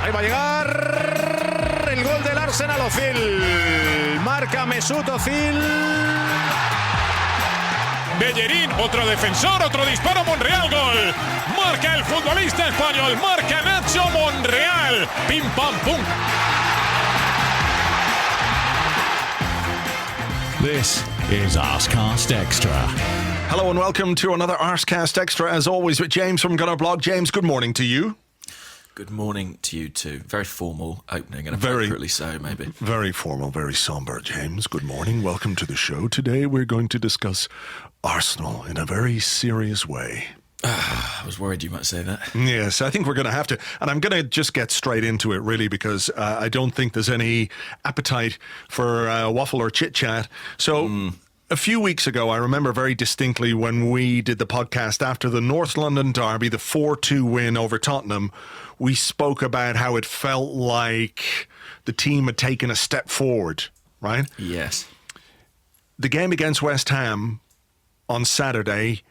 Ahí va a llegar el gol del Arsenal. Ozil. Marca Mesut Ozil. Bellerín, otro defensor, otro disparo, Monreal, gol. Marca el futbolista español, marca Nacho Monreal. Pim, pam, pum. This is Arsecast Extra. Hello and welcome to another Arsecast Extra, as always, with James from Gunnerblog. James, good morning to you. Good morning to you too. Very formal opening, and appropriately so, maybe. Very formal, very sombre, James. Good morning. Welcome to the show. Today we're going to discuss Arsenal in a very serious way. I was worried you might say that. Yes, I think we're going to have to. And I'm going to just get straight into it, really, because I don't think there's any appetite for waffle or chit-chat. So a few weeks ago, I remember very distinctly when we did the podcast after the North London derby, the 4-2 win over Tottenham, we spoke about how it felt like the team had taken a step forward, right? Yes. The game against West Ham on Saturday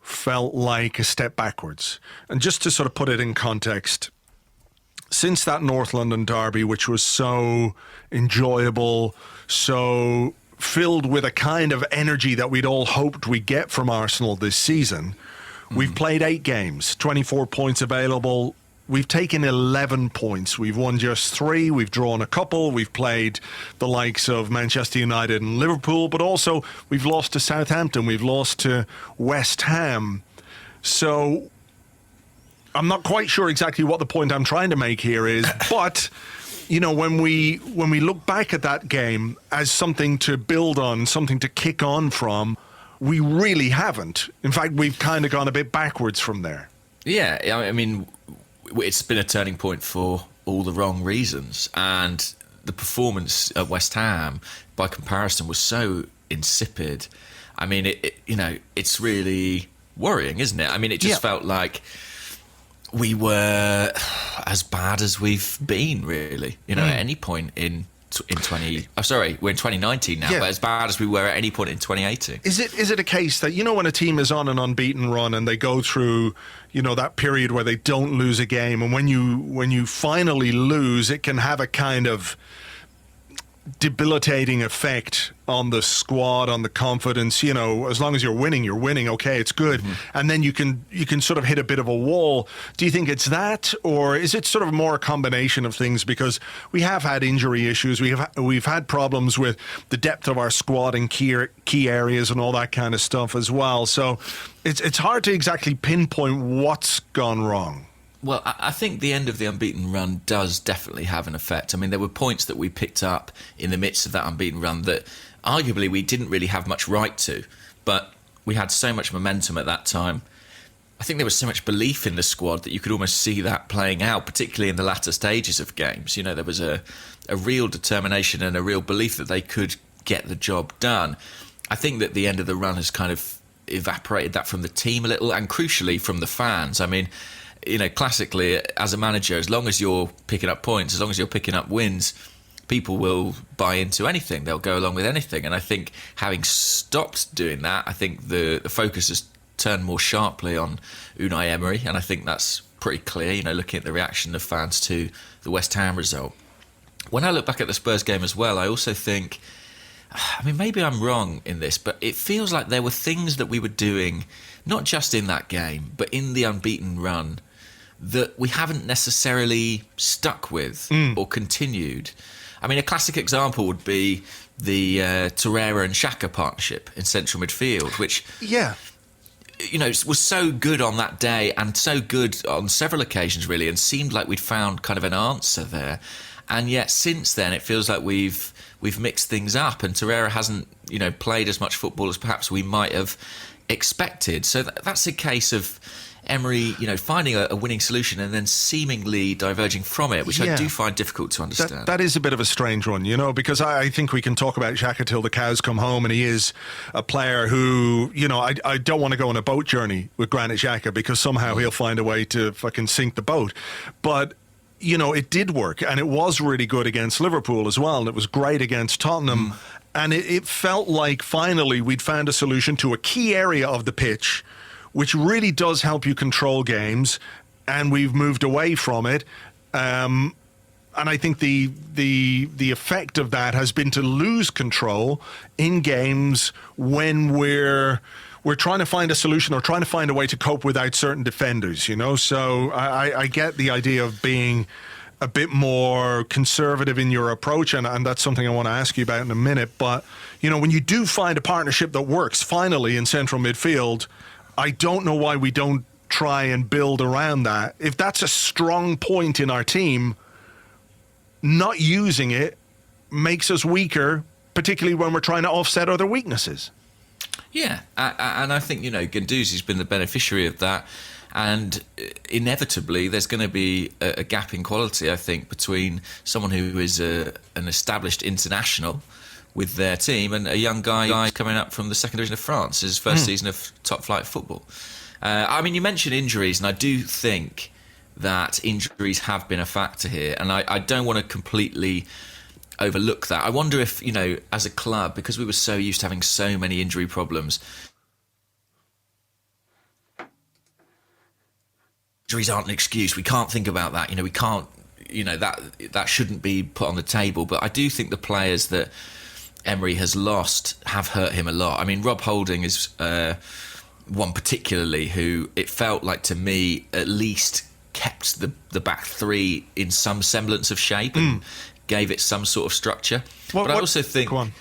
felt like a step backwards. And just to sort of put it in context, since that North London derby, which was so enjoyable, so filled with a kind of energy that we'd all hoped we'd get from Arsenal this season, we've played 8 games, 24 points available. We've taken 11 points. We've won just 3. We've drawn a couple. We've played the likes of Manchester United and Liverpool, but also we've lost to Southampton. We've lost to West Ham. So I'm not quite sure exactly what the point I'm trying to make here is, but you know, when we look back at that game as something to build on, something to kick on from, we really haven't. In fact, we've kind of gone a bit backwards from there. Yeah, I mean, it's been a turning point for all the wrong reasons, and the performance at West Ham, by comparison, was so insipid. I mean, it's really worrying, isn't it? I mean, it just felt like we were as bad as we've been, really. You know, at any point in 20... Oh, sorry, we're in 2019 now, but as bad as we were at any point in 2018. Is it a case that, you know, when a team is on an unbeaten run and they go through, you know, that period where they don't lose a game, and when you finally lose, it can have a kind of debilitating effect on the squad, on the confidence. You know, as long as you're winning, okay, it's good. And then you can sort of hit a bit of a wall. Do you think it's that, or is it sort of more a combination of things? Because we have had injury issues, we've had problems with the depth of our squad in key areas and all that kind of stuff as well. So it's hard to exactly pinpoint what's gone wrong. Well, I think the end of the unbeaten run does definitely have an effect. I mean, there were points that we picked up in the midst of that unbeaten run that arguably we didn't really have much right to, but we had so much momentum at that time. I think there was so much belief in the squad that you could almost see that playing out, particularly in the latter stages of games. You know, there was a real determination and a real belief that they could get the job done. I think that the end of the run has kind of evaporated that from the team a little, and crucially from the fans. I mean, you know, classically, as a manager, as long as you're picking up points, as long as you're picking up wins, people will buy into anything. They'll go along with anything. And I think having stopped doing that, I think the focus has turned more sharply on Unai Emery. And I think that's pretty clear, you know, looking at the reaction of fans to the West Ham result. When I look back at the Spurs game as well, I also think, I mean, maybe I'm wrong in this, but it feels like there were things that we were doing, not just in that game, but in the unbeaten run, that we haven't necessarily stuck with or continued. I mean, a classic example would be the Torreira and Xhaka partnership in central midfield, which, you know, was so good on that day and so good on several occasions, really, and seemed like we'd found kind of an answer there. And yet since then, it feels like we've mixed things up, and Torreira hasn't, you know, played as much football as perhaps we might have expected. So that's a case of Emery, you know, finding a winning solution and then seemingly diverging from it, which I do find difficult to understand. That is a bit of a strange one, you know, because I think we can talk about Xhaka till the cows come home, and he is a player who, you know, I don't want to go on a boat journey with Granit Xhaka because somehow he'll find a way to fucking sink the boat. But, you know, it did work, and it was really good against Liverpool as well, and it was great against Tottenham. And it felt like finally we'd found a solution to a key area of the pitch, which really does help you control games, and we've moved away from it. And I think the effect of that has been to lose control in games when we're trying to find a solution or trying to find a way to cope without certain defenders, you know. So I get the idea of being a bit more conservative in your approach, and that's something I want to ask you about in a minute. But, you know, when you do find a partnership that works finally in central midfield, I don't know why we don't try and build around that. If that's a strong point in our team, not using it makes us weaker, particularly when we're trying to offset other weaknesses. Yeah, and I think, you know, Guendouzi's been the beneficiary of that, and inevitably there's going to be a gap in quality, I think, between someone who is an established international with their team and a young guy coming up from the second division of France, his first season of top-flight football. I mean, you mentioned injuries, and I do think that injuries have been a factor here, and I don't want to completely overlook that. I wonder if, you know, as a club, because we were so used to having so many injury problems, injuries aren't an excuse. We can't think about that. You know, we can't, you know, that shouldn't be put on the table. But I do think the players that Emery has lost have hurt him a lot. I mean, Rob Holding is one particularly who it felt like, to me at least, kept the back three in some semblance of shape and gave it some sort of structure. But I also think... Go on.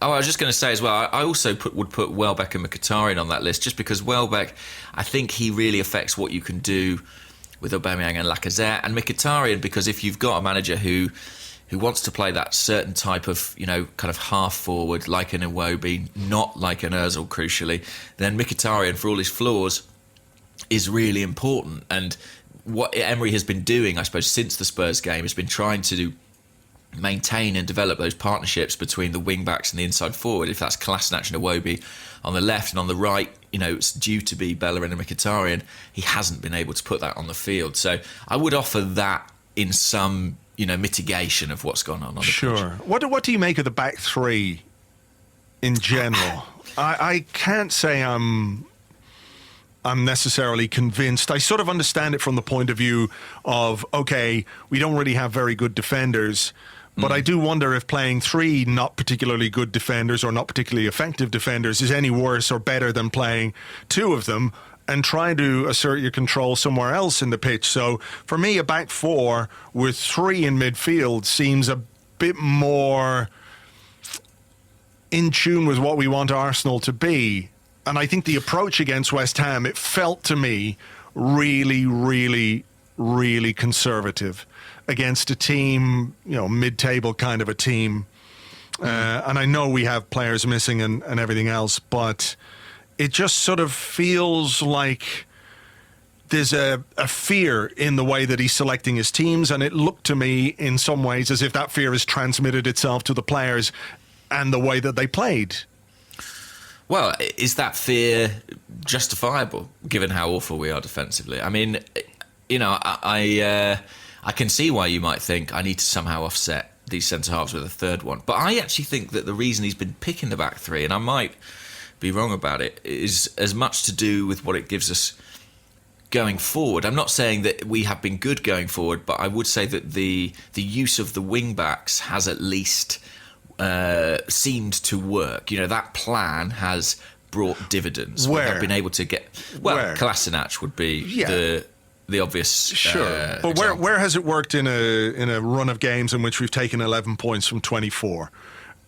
Oh, I was just going to say as well, I also would put Welbeck and Mkhitaryan on that list, just because Welbeck, I think he really affects what you can do with Aubameyang and Lacazette, and Mkhitaryan, because if you've got a manager who wants to play that certain type of, you know, kind of half forward, like an Iwobi, not like an Özil, crucially, then Mkhitaryan, for all his flaws, is really important. And what Emery has been doing, I suppose, since the Spurs game, has been trying to maintain and develop those partnerships between the wing backs and the inside forward. If that's Kolasinac and Iwobi on the left, and on the right, you know, it's due to be Bellerin and Mkhitaryan, he hasn't been able to put that on the field. So I would offer that in some, you know, mitigation of what's gone on the Sure. pitch. What do you make of the back three in general? I can't say I'm necessarily convinced. I sort of understand it from the point of view of, okay, we don't really have very good defenders, but I do wonder if playing three not particularly good defenders or not particularly effective defenders is any worse or better than playing two of them and trying to assert your control somewhere else in the pitch. So for me, a back four with three in midfield seems a bit more in tune with what we want Arsenal to be. And I think the approach against West Ham, it felt to me really, really, really conservative against a team, you know, mid-table kind of a team. And I know we have players missing and everything else, but it just sort of feels like there's a fear in the way that he's selecting his teams. And it looked to me in some ways as if that fear has transmitted itself to the players and the way that they played. Well, is that fear justifiable, given how awful we are defensively? I mean, you know, I can see why you might think I need to somehow offset these centre-halves with a third one. But I actually think that the reason he's been picking the back three, and I might be wrong about it, is as much to do with what it gives us going forward. I'm not saying that we have been good going forward, but I would say that the use of the wing-backs has at least seemed to work. You know, that plan has brought dividends. Where? We've been able to get... Well, Where? Kolasinac would be the obvious But example. where has it worked in a run of games in which we've taken 11 points from 24?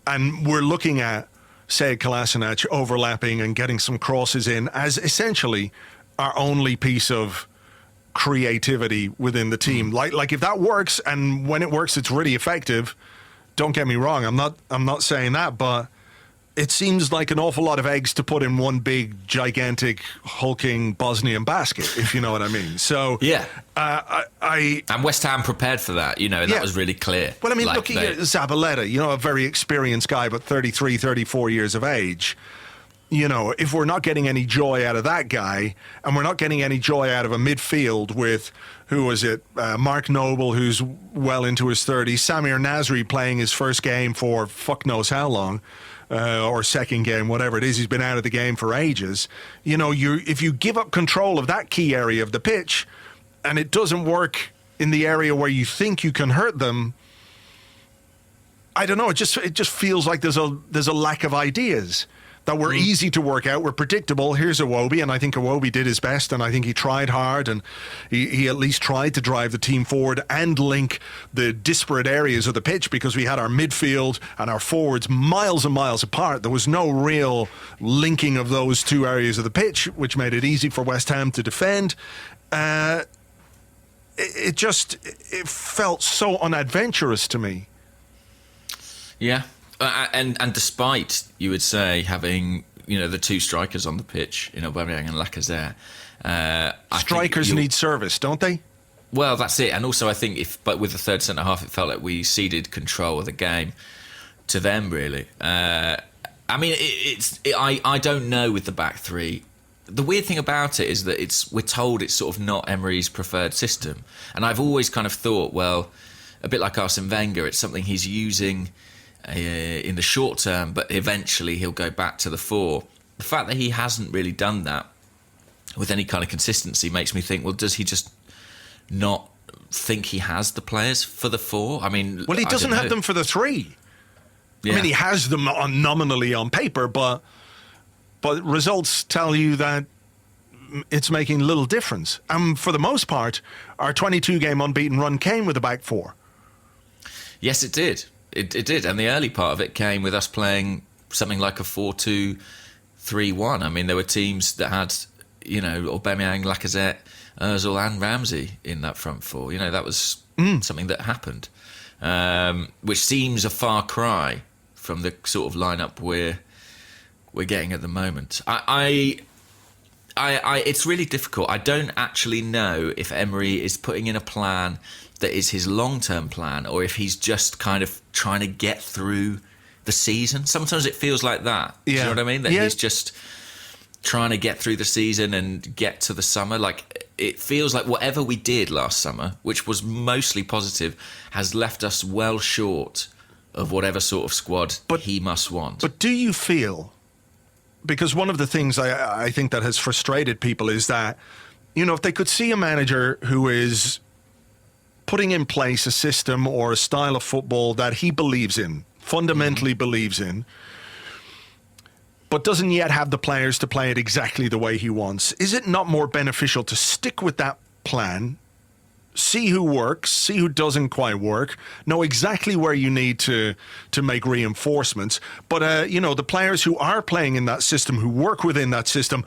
And we're looking at, say, Kolasinac overlapping and getting some crosses in as essentially our only piece of creativity within the team. Like if that works, and when it works it's really effective, don't get me wrong, I'm not saying that, but it seems like an awful lot of eggs to put in one big, gigantic, hulking Bosnian basket, if you know what I mean. So yeah, and West Ham prepared for that, you know, and that was really clear. Well, I mean, looking at Zabaleta, you know, a very experienced guy, but 33, 34 years of age. You know, if we're not getting any joy out of that guy, and we're not getting any joy out of a midfield with, who was it, Mark Noble, who's well into his 30s, Samir Nasri playing his first game for fuck knows how long, or second game, whatever it is, he's been out of the game for ages. You know, if you give up control of that key area of the pitch, and it doesn't work in the area where you think you can hurt them, I don't know. It just feels like there's a lack of ideas that were easy to work out. We're predictable. Here's Iwobi, and I think Iwobi did his best, and I think he tried hard, and he at least tried to drive the team forward and link the disparate areas of the pitch, because we had our midfield and our forwards miles and miles apart. There was no real linking of those two areas of the pitch, which made it easy for West Ham to defend. It felt so unadventurous to me. Yeah, and despite, you would say, having the two strikers on the pitch, Aubameyang and Lacazette, strikers need service, don't they? Well, that's it. And also, I think but with the third centre half, it felt like we ceded control of the game to them. Really, I mean, I don't know with the back three. The weird thing about it is that we're told it's sort of not Emery's preferred system, and I've always kind of thought, well, a bit like Arsene Wenger, it's something he's using in the short term, but eventually he'll go back to the 4. The fact that he hasn't really done that with any kind of consistency makes me think, well, does he just not think he has the players for the 4? I mean, well, he doesn't have them for the 3. Yeah. I mean, he has them nominally on paper, but results tell you that it's making little difference. And for the most part, our 22-game unbeaten run came with the back 4. Yes, it did. It did, and the early part of it came with us playing something like a 4-2-3-1. I mean, there were teams that had, Aubameyang, Lacazette, Özil and Ramsey in that front 4. That was something that happened, which seems a far cry from the sort of lineup we're getting at the moment. It's really difficult. I don't actually know if Emery is putting in a plan that is his long-term plan, or if he's just kind of trying to get through the season. Sometimes it feels like that. Yeah. Do you know what I mean? That he's just trying to get through the season and get to the summer. Like, it feels like whatever we did last summer, which was mostly positive, has left us well short of whatever sort of squad he must want. But do you feel... Because one of the things I think that has frustrated people is that, if they could see a manager who is putting in place a system or a style of football that he believes in, fundamentally believes in, but doesn't yet have the players to play it exactly the way he wants, is it not more beneficial to stick with that plan, see who works, see who doesn't quite work, know exactly where you need to make reinforcements, but the players who are playing in that system, who work within that system,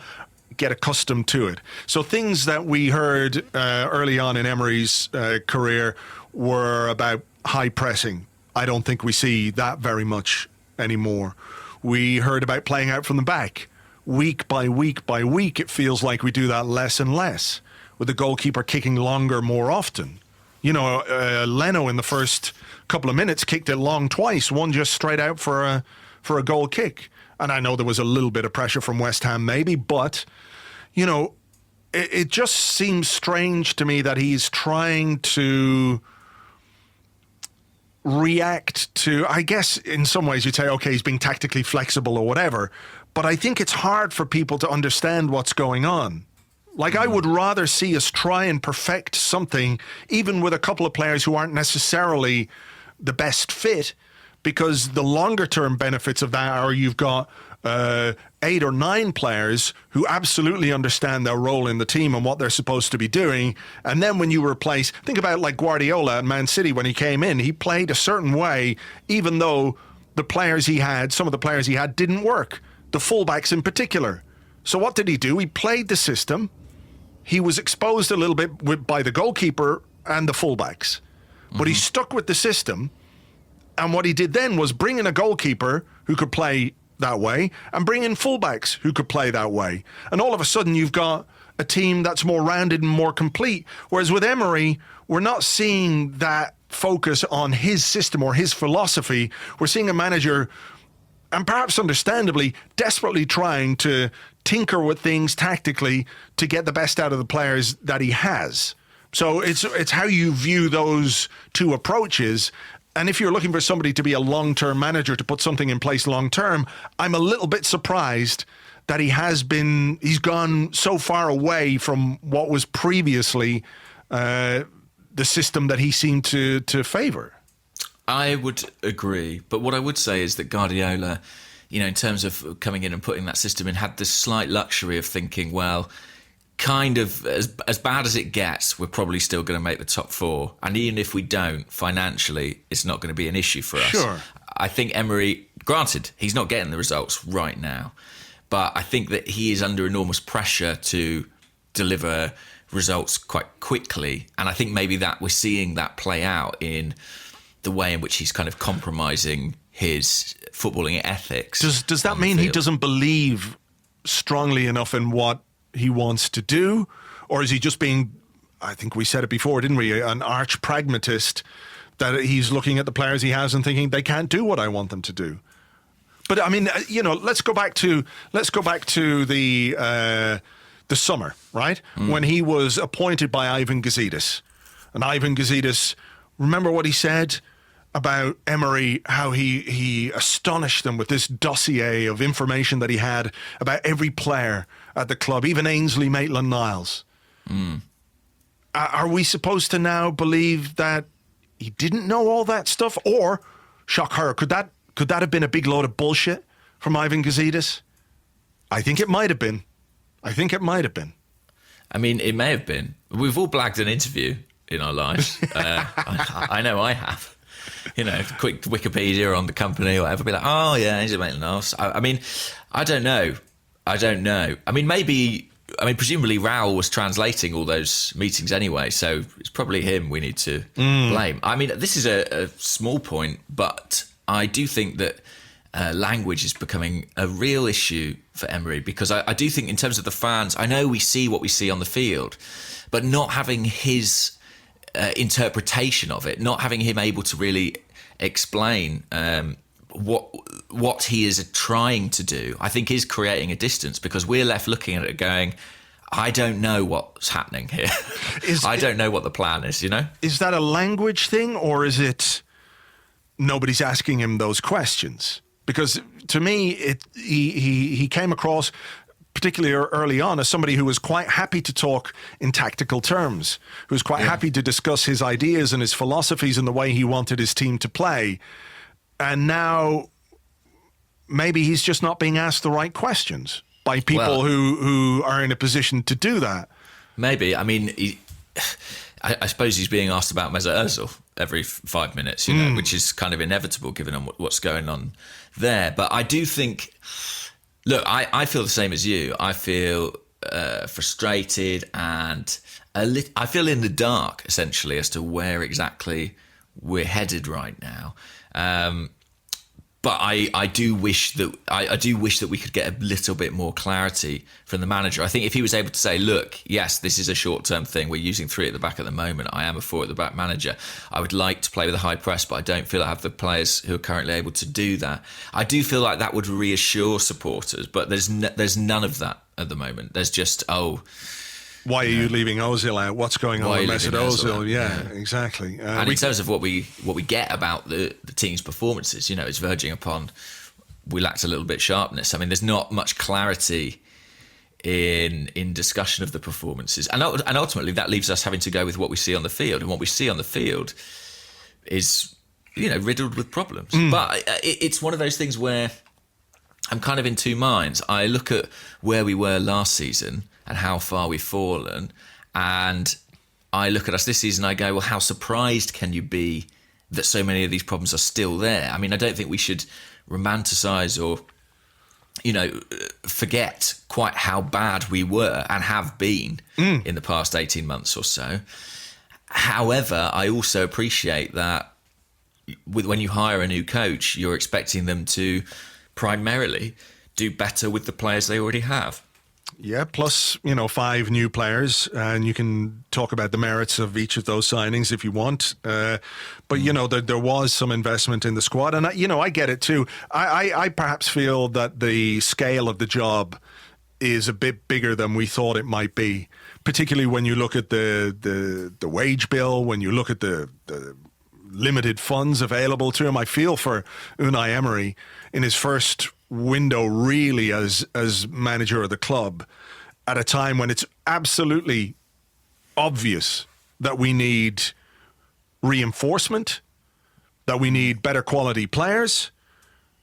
get accustomed to it. So things that we heard early on in Emery's career were about high pressing. I don't think we see that very much anymore. We heard about playing out from the back. Week by week by week, it feels like we do that less and less, with the goalkeeper kicking longer more often. Leno in the first couple of minutes kicked it long twice, one just straight out for a goal kick. And I know there was a little bit of pressure from West Ham maybe, but, it just seems strange to me that he's trying to react to, I guess in some ways you'd say, okay, he's being tactically flexible or whatever, but I think it's hard for people to understand what's going on. Like, I would rather see us try and perfect something, even with a couple of players who aren't necessarily the best fit, because the longer-term benefits of that are you've got 8 or 9 players who absolutely understand their role in the team and what they're supposed to be doing. And then when you replace, think about like Guardiola at Man City when he came in, he played a certain way, even though some of the players he had didn't work, the fullbacks in particular. So what did he do? He played the system. He was exposed a little bit by the goalkeeper and the fullbacks, but he stuck with the system. And what he did then was bring in a goalkeeper who could play that way and bring in fullbacks who could play that way. And all of a sudden you've got a team that's more rounded and more complete. Whereas with Emery, we're not seeing that focus on his system or his philosophy. We're seeing a manager, and perhaps understandably, desperately trying to tinker with things tactically to get the best out of the players that he has. So it's how you view those two approaches. And if you're looking for somebody to be a long-term manager, to put something in place long-term, I'm a little bit surprised that he's gone so far away from what was previously the the system that he seemed to favour. I would agree, but what I would say is that Guardiola, in terms of coming in and putting that system in, had this slight luxury of thinking, well, kind of as bad as it gets, we're probably still going to make the top four. And even if we don't, financially, it's not going to be an issue for us. Sure. I think Emery, granted, he's not getting the results right now, but I think that he is under enormous pressure to deliver results quite quickly. And I think maybe that we're seeing that play out in the way in which he's kind of compromising his footballing ethics. Does that mean he doesn't believe strongly enough in what he wants to do? Or is he just being, I think we said it before, didn't we, an arch pragmatist, that he's looking at the players he has and thinking they can't do what I want them to do? But I mean, let's go back to the summer, right? When he was appointed by Ivan Gazidis. And Ivan Gazidis, remember what he said about Emery, how he astonished them with this dossier of information that he had about every player at the club, even Ainsley Maitland-Niles. Are we supposed to now believe that he didn't know all that stuff? Or, shock horror, could that have been a big load of bullshit from Ivan Gazidis? I think it might have been. I mean, it may have been. We've all blagged an interview in our lives. I know I have. Quick Wikipedia on the company or whatever. Be like, oh yeah, he's a Maitland-Niles. I mean, I don't know. I mean, presumably Raul was translating all those meetings anyway, so it's probably him we need to blame. I mean, this is a small point, but I do think that language is becoming a real issue for Emery, because I do think in terms of the fans, I know we see what we see on the field, but not having his interpretation of it, not having him able to really explain what he is trying to do, I think is creating a distance, because we're left looking at it going, I don't know what's happening here. I don't know what the plan is, Is that a language thing, or is it nobody's asking him those questions? Because to me, he came across, particularly early on, as somebody who was quite happy to talk in tactical terms, who was quite happy to discuss his ideas and his philosophies and the way he wanted his team to play. And now maybe he's just not being asked the right questions by people who are in a position to do that. Maybe. I mean, I suppose he's being asked about Mesut Ozil every 5 minutes, which is kind of inevitable given what's going on there. But I do think, look, I feel the same as you. I feel frustrated and I feel in the dark, essentially, as to where exactly we're headed right now. But I do wish that we could get a little bit more clarity from the manager. I think if he was able to say, look, yes, this is a short-term thing. We're using 3 at the back at the moment. I am a 4 at the back manager. I would like to play with a high press, but I don't feel I have the players who are currently able to do that. I do feel like that would reassure supporters, but there's none of that at the moment. There's just, why are you leaving Ozil out? What's going on with Mesut Ozil? Yeah, exactly. And in terms of what we get about the team's performances, it's verging upon, we lacked a little bit of sharpness. I mean, there's not much clarity in discussion of the performances, and ultimately that leaves us having to go with what we see on the field, and what we see on the field is riddled with problems. But it's one of those things where I'm kind of in two minds. I look at where we were last season and how far we've fallen, and I look at us this season, I go, well, how surprised can you be that so many of these problems are still there? I mean, I don't think we should romanticise or, forget quite how bad we were and have been in the past 18 months or so. However, I also appreciate that when you hire a new coach, you're expecting them to primarily do better with the players they already have. Yeah, plus, 5 new players, and you can talk about the merits of each of those signings if you want. But, there was some investment in the squad, and, I get it too. I perhaps feel that the scale of the job is a bit bigger than we thought it might be, particularly when you look at the wage bill, when you look at the limited funds available to him. I feel for Unai Emery in his first window really as manager of the club at a time when it's absolutely obvious that we need reinforcement, that we need better quality players,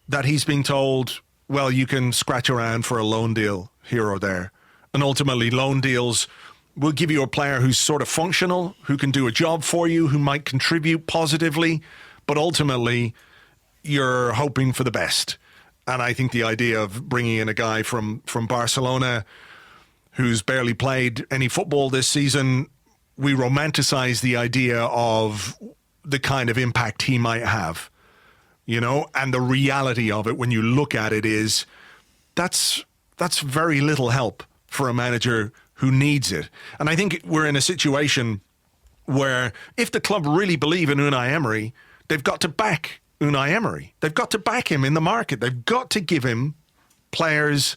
that he's being told, well, you can scratch around for a loan deal here or there. And ultimately, loan deals will give you a player who's sort of functional, who can do a job for you, who might contribute positively, but ultimately, you're hoping for the best. And I think the idea of bringing in a guy from Barcelona who's barely played any football this season, we romanticize the idea of the kind of impact he might have, you know, and the reality of it when you look at it is that's very little help for a manager who needs it. And I think we're in a situation where if the club really believe in Unai Emery, they've got to back Unai Emery. They've got to back him in the market. They've got to give him players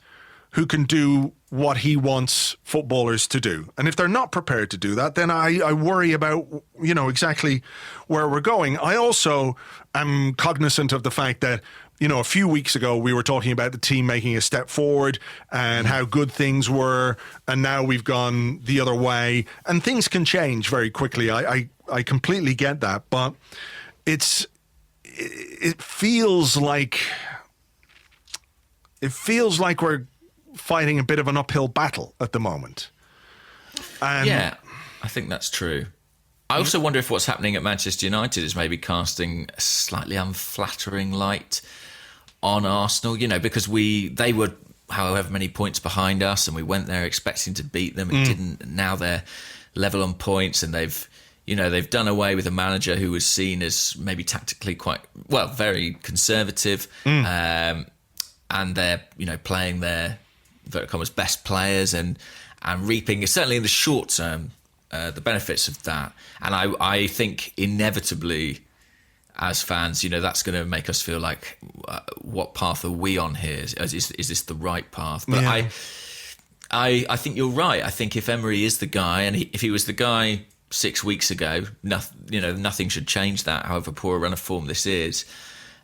who can do what he wants footballers to do. And if they're not prepared to do that, then I worry about, you know, exactly where we're going. I also am cognizant of the fact that, you know, a few weeks ago we were talking about the team making a step forward and how good things were, and now we've gone the other way. And things can change very quickly. I completely get that, but it feels like we're fighting a bit of an uphill battle at the moment. And yeah, I think that's true. I also wonder if what's happening at Manchester United is maybe casting a slightly unflattering light on Arsenal, you know, because they were however many points behind us and we went there expecting to beat them. It didn't. Now they're level on points and they've done away with a manager who was seen as maybe tactically very conservative. And they're, you know, playing their as best players and reaping, certainly in the short term, the benefits of that. And I think inevitably, as fans, you know, that's going to make us feel like, what path are we on here? Is this the right path? But yeah. I think you're right. I think if Emery is the guy, and if he was the guy 6 weeks ago, nothing should change that, however poor a run of form this is.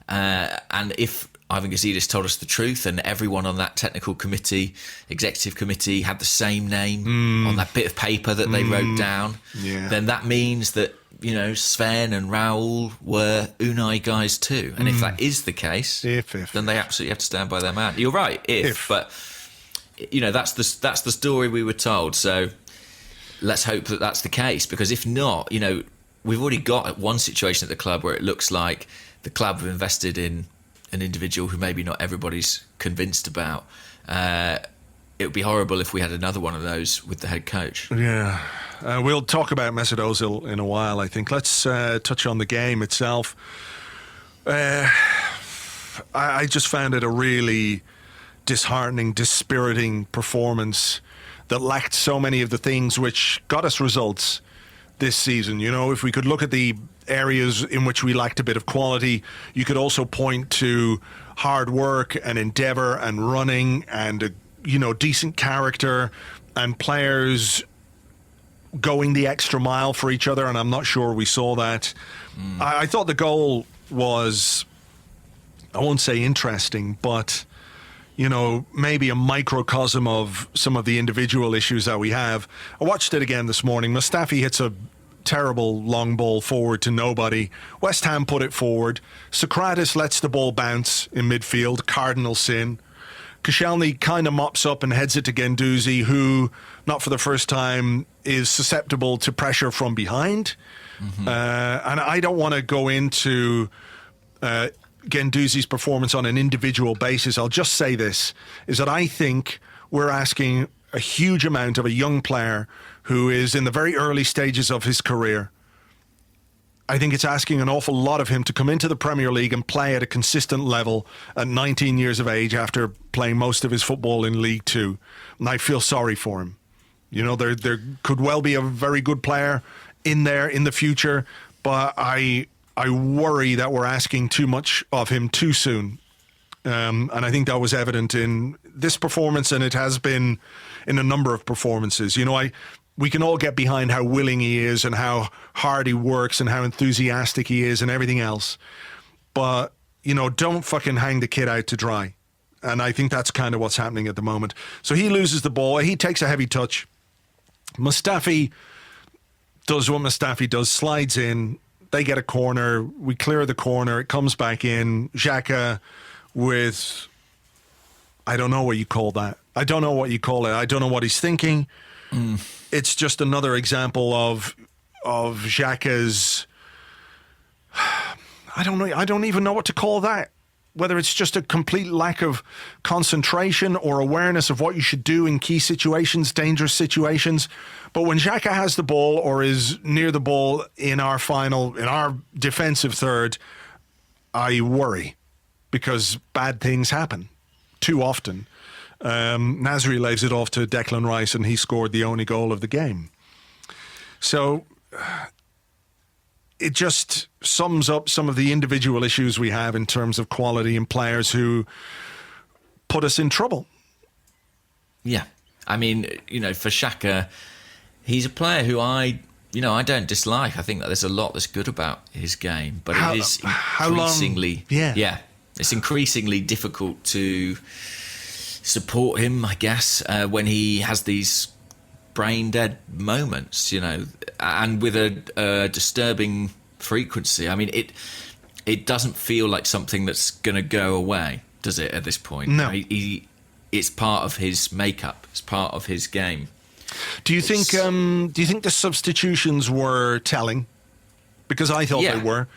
And if Ivan Gazidis told us the truth and everyone on that technical committee, executive committee, had the same name on that bit of paper that they wrote down, then that means that, you know, Sven and Raul were Unai guys too. And if that is the case, then they absolutely have to stand by their man. You're right, but, you know, that's the story we were told. So let's hope that that's the case, because if not, you know, we've already got one situation at the club where it looks like the club have invested in an individual who maybe not everybody's convinced about. It would be horrible if we had another one of those with the head coach. Yeah. We'll talk about Mesut Ozil in a while, I think. Let's touch on the game itself. I just found it a really disheartening, dispiriting performance that lacked so many of the things which got us results this season. You know, if we could look at the areas in which we lacked a bit of quality, you could also point to hard work and endeavour and running and a decent character and players going the extra mile for each other, and I'm not sure we saw that. I thought the goal was, I won't say interesting, but you know, maybe a microcosm of some of the individual issues that we have. I watched it again this morning. Mustafi hits a terrible long ball forward to nobody. West Ham put it forward. Socrates lets the ball bounce in midfield. Cardinal sin. Koscielny kind of mops up and heads it to Guendouzi, who, not for the first time, is susceptible to pressure from behind. And I don't want to go into Guendouzi's performance on an individual basis. I'll just say this, is that I think we're asking a huge amount of a young player who is in the very early stages of his career. I think it's asking an awful lot of him to come into the Premier League and play at a consistent level at 19 years of age after playing most of his football in League Two. And I feel sorry for him. You know, there could well be a very good player in there in the future, but I worry that we're asking too much of him too soon. And I think that was evident in this performance, and it has been in a number of performances. You know, we can all get behind how willing he is and how hard he works and how enthusiastic he is and everything else. But, you know, don't fucking hang the kid out to dry. And I think that's kind of what's happening at the moment. So he loses the ball. He takes a heavy touch. Mustafi does what Mustafi does, slides in, They get a corner. We clear the corner. It comes back in. Xhaka with, I don't know what you call that. I don't know what you call it. I don't know what he's thinking. It's just another example of Xhaka's, I don't know. I don't even know what to call that. Whether it's just a complete lack of concentration or awareness of what you should do in key situations, dangerous situations. But when Xhaka has the ball or is near the ball in our defensive third, I worry because bad things happen too often. Nasri lays it off to Declan Rice and he scored the only goal of the game. So it just sums up some of the individual issues we have in terms of quality and players who put us in trouble. Yeah. I mean, for Xhaka, he's a player who I don't dislike. I think that there's a lot that's good about his game, but it is increasingly, it's increasingly difficult to support him, I guess, when he has these brain dead moments, and with a disturbing frequency. I mean, it doesn't feel like something that's going to go away, does it? At this point, no. It's part of his makeup. It's part of his game. Do you think the substitutions were telling? Because I thought they were.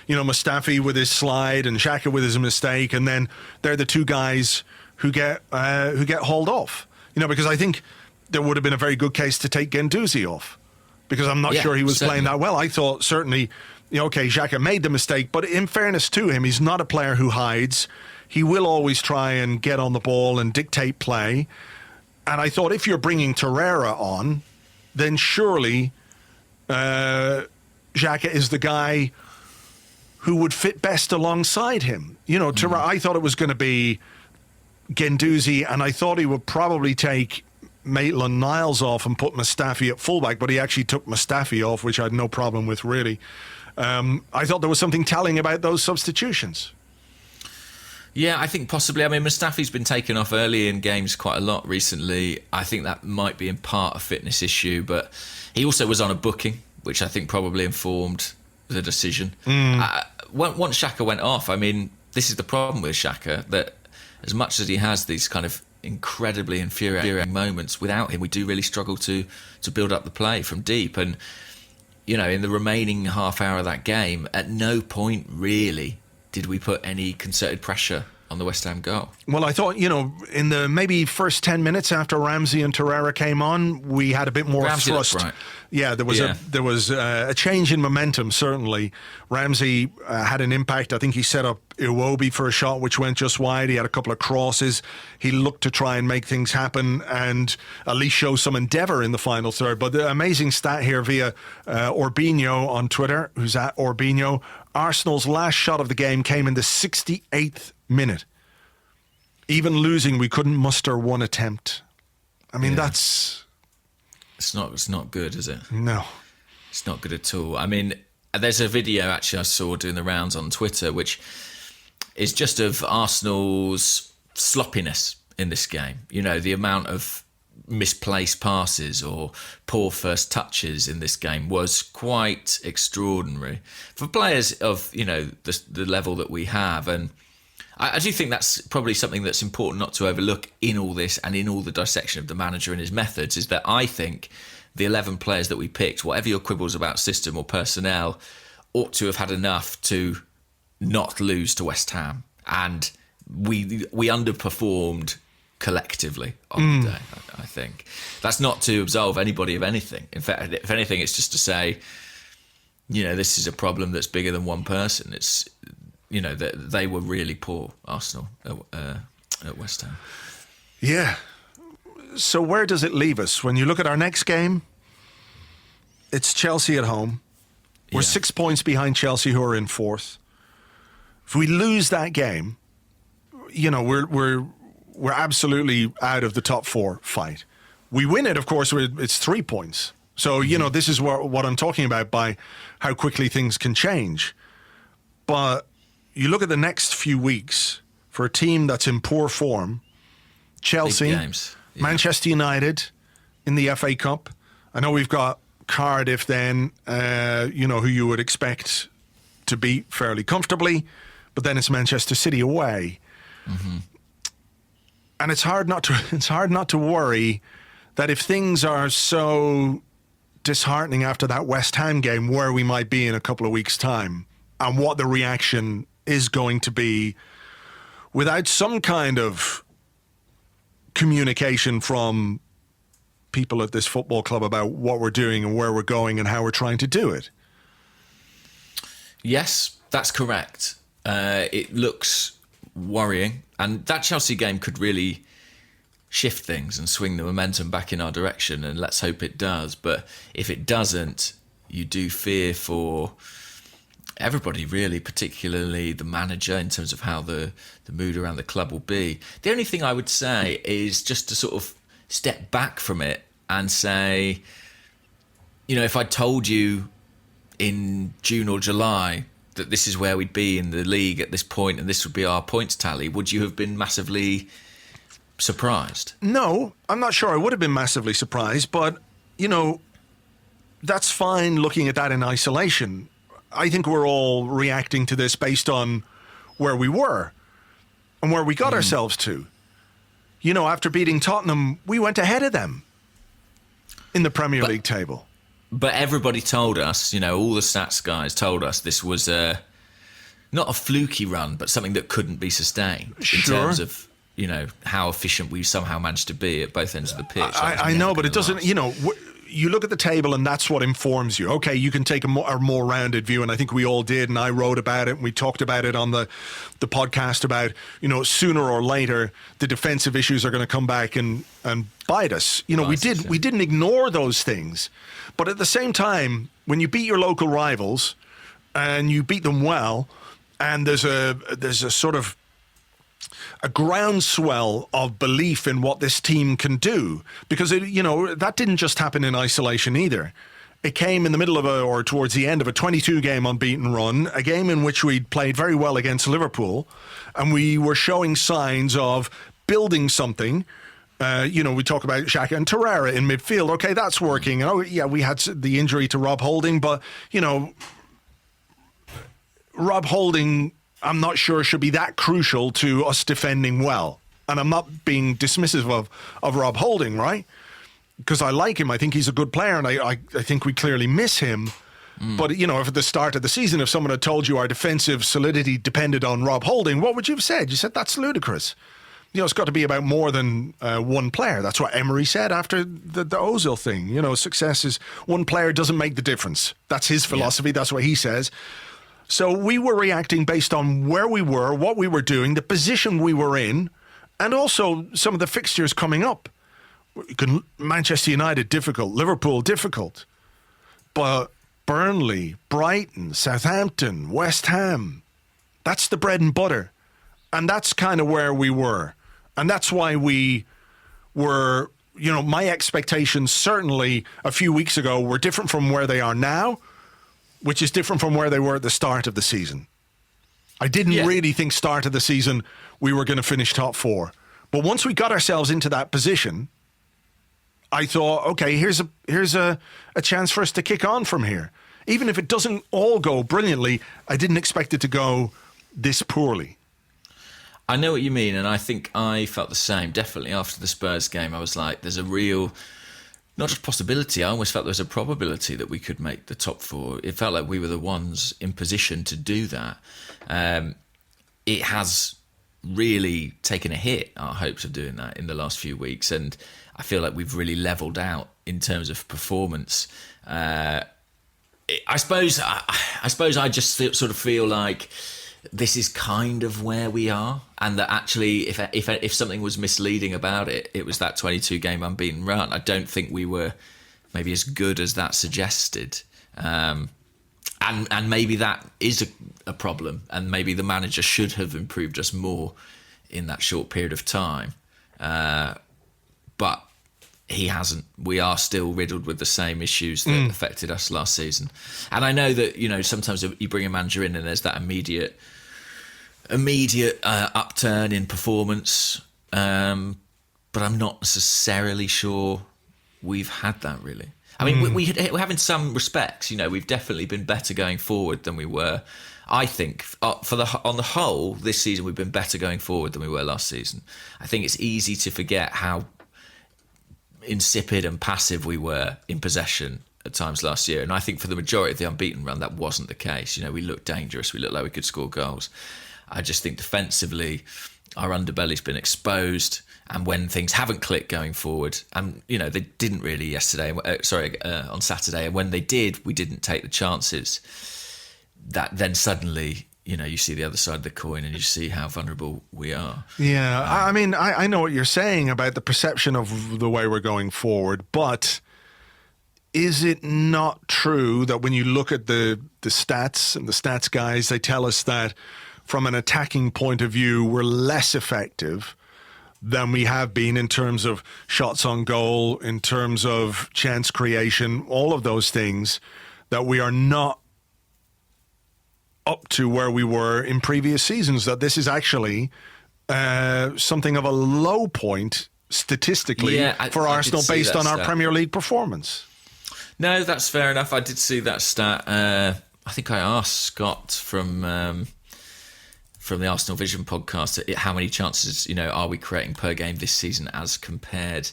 Mustafi with his slide and Xhaka with his mistake, and then they're the two guys who get hauled off. Because I think there would have been a very good case to take Guendouzi off, because I'm not sure he was playing that well. I thought certainly, Xhaka made the mistake, but in fairness to him, he's not a player who hides. He will always try and get on the ball and dictate play. And I thought if you're bringing Torreira on, then surely Xhaka is the guy who would fit best alongside him. Torreira, I thought it was going to be Guendouzi, and I thought he would probably take Maitland-Niles off and put Mustafi at fullback, but he actually took Mustafi off, which I had no problem with, really. I thought there was something telling about those substitutions. Yeah, I think possibly. I mean, Mustafi's been taken off early in games quite a lot recently. I think that might be in part a fitness issue, but he also was on a booking, which I think probably informed the decision. Once Xhaka went off, I mean, this is the problem with Xhaka, that as much as he has these kind of incredibly infuriating moments, without him we do really struggle to build up the play from deep. And in the remaining half hour of that game, at no point really did we put any concerted pressure on the West Ham goal. Well, I thought, in the maybe first 10 minutes after Ramsey and Torreira came on, we had a bit more Ramsey thrust. looked right. Yeah, there was a change in momentum, certainly. Ramsey had an impact. I think he set up Iwobi for a shot which went just wide. He had a couple of crosses. He looked to try and make things happen and at least show some endeavour in the final third. But the amazing stat here via Orbinho on Twitter, who's at Orbinho, Arsenal's last shot of the game came in the 68th minute. Even losing, we couldn't muster one attempt. I mean, that's... It's not good, is it? No. It's not good at all. I mean, there's a video actually I saw doing the rounds on Twitter, which is just of Arsenal's sloppiness in this game. The amount of misplaced passes or poor first touches in this game was quite extraordinary for players of the level that we have. And I do think that's probably something that's important not to overlook in all this and in all the dissection of the manager and his methods, is that I think the 11 players that we picked, whatever your quibbles about system or personnel, ought to have had enough to not lose to West Ham. And we underperformed collectively on the day, I think. That's not to absolve anybody of anything. In fact, if anything, it's just to say, this is a problem that's bigger than one person. It's, that they were really poor, Arsenal, at West Ham. Yeah. So where does it leave us? When you look at our next game, it's Chelsea at home. We're 6 points behind Chelsea, who are in fourth. If we lose that game, we're absolutely out of the top four fight. We win it, of course, it's 3 points. So, this is what I'm talking about by how quickly things can change. But you look at the next few weeks for a team that's in poor form, Chelsea, Manchester United in the FA Cup. I know we've got Cardiff then, who you would expect to beat fairly comfortably, but then it's Manchester City away. Mm-hmm. And it's hard not to worry that if things are so disheartening after that West Ham game, where we might be in a couple of weeks' time and what the reaction is going to be without some kind of communication from people at this football club about what we're doing and where we're going and how we're trying to do it. Yes, that's correct. It looks worrying, and that Chelsea game could really shift things and swing the momentum back in our direction, and let's hope it does. But if it doesn't, you do fear for everybody, really, particularly the manager, in terms of how the mood around the club will be. The only thing I would say is just to sort of step back from it and say, if I told you in June or July that this is where we'd be in the league at this point and this would be our points tally, would you have been massively surprised? No, I'm not sure I would have been massively surprised, but, that's fine looking at that in isolation. I think we're all reacting to this based on where we were and where we got ourselves to. After beating Tottenham, we went ahead of them in the Premier League table. But everybody told us, all the stats guys told us this was not a fluky run, but something that couldn't be sustained in terms of, how efficient we somehow managed to be at both ends of the pitch. I know, but it doesn't, you look at the table and that's what informs you. Okay, you can take a more rounded view, and I think we all did, and I wrote about it, and we talked about it on the podcast about, sooner or later the defensive issues are going to come back and bite us. We didn't ignore those things. But at the same time, when you beat your local rivals and you beat them well, and there's a sort of a groundswell of belief in what this team can do, because that didn't just happen in isolation either. It came in the middle of or towards the end of a 22-game unbeaten run, a game in which we'd played very well against Liverpool, and we were showing signs of building something. We talk about Xhaka and Torreira in midfield. Okay, that's working. We had the injury to Rob Holding, but, Rob Holding, I'm not sure should be that crucial to us defending well. And I'm not being dismissive of Rob Holding, right? Because I like him. I think he's a good player, and I think we clearly miss him. But, if at the start of the season, if someone had told you our defensive solidity depended on Rob Holding, what would you have said? You said, that's ludicrous. It's got to be about more than one player. That's what Emery said after the Ozil thing. Success is one player doesn't make the difference. That's his philosophy. Yeah. That's what he says. So we were reacting based on where we were, what we were doing, the position we were in, and also some of the fixtures coming up. Manchester United, difficult. Liverpool, difficult. But Burnley, Brighton, Southampton, West Ham, that's the bread and butter. And that's kind of where we were. And that's why we were, my expectations certainly a few weeks ago were different from where they are now, which is different from where they were at the start of the season. I didn't really think start of the season we were going to finish top four. But once we got ourselves into that position, I thought, okay, here's a chance for us to kick on from here. Even if it doesn't all go brilliantly, I didn't expect it to go this poorly. I know what you mean, and I think I felt the same. Definitely after the Spurs game, I was like, there's a real, not just possibility, I almost felt there was a probability that we could make the top four. It felt like we were the ones in position to do that. It has really taken a hit, our hopes of doing that, in the last few weeks, and I feel like we've really levelled out in terms of performance. I suppose I just sort of feel like this is kind of where we are, and that actually if something was misleading about it, it was that 22-game unbeaten run. I don't think we were maybe as good as that suggested, and maybe that is a problem, and maybe the manager should have improved us more in that short period of time, but he hasn't. We are still riddled with the same issues that affected us last season. And I know that, sometimes you bring a manager in and there's that immediate upturn in performance. But I'm not necessarily sure we've had that, really. I mean, we have in some respects, we've definitely been better going forward than we were. I think on the whole, this season we've been better going forward than we were last season. I think it's easy to forget how insipid and passive we were in possession at times last year. And I think for the majority of the unbeaten run, that wasn't the case. We looked dangerous. We looked like we could score goals. I just think defensively, our underbelly's been exposed. And when things haven't clicked going forward, and they didn't really on Saturday, and when they did, we didn't take the chances. That then suddenly, you see the other side of the coin, and you see how vulnerable we are. Yeah, I mean, I know what you're saying about the perception of the way we're going forward, but is it not true that when you look at the stats and the stats guys, they tell us that from an attacking point of view, we're less effective than we have been in terms of shots on goal, in terms of chance creation, all of those things, that we are not up to where we were in previous seasons, that this is actually something of a low point statistically for Arsenal based on our Premier League performance. No, that's fair enough. I did see that stat. I think I asked Scott from the Arsenal Vision podcast how many chances are we creating per game this season as compared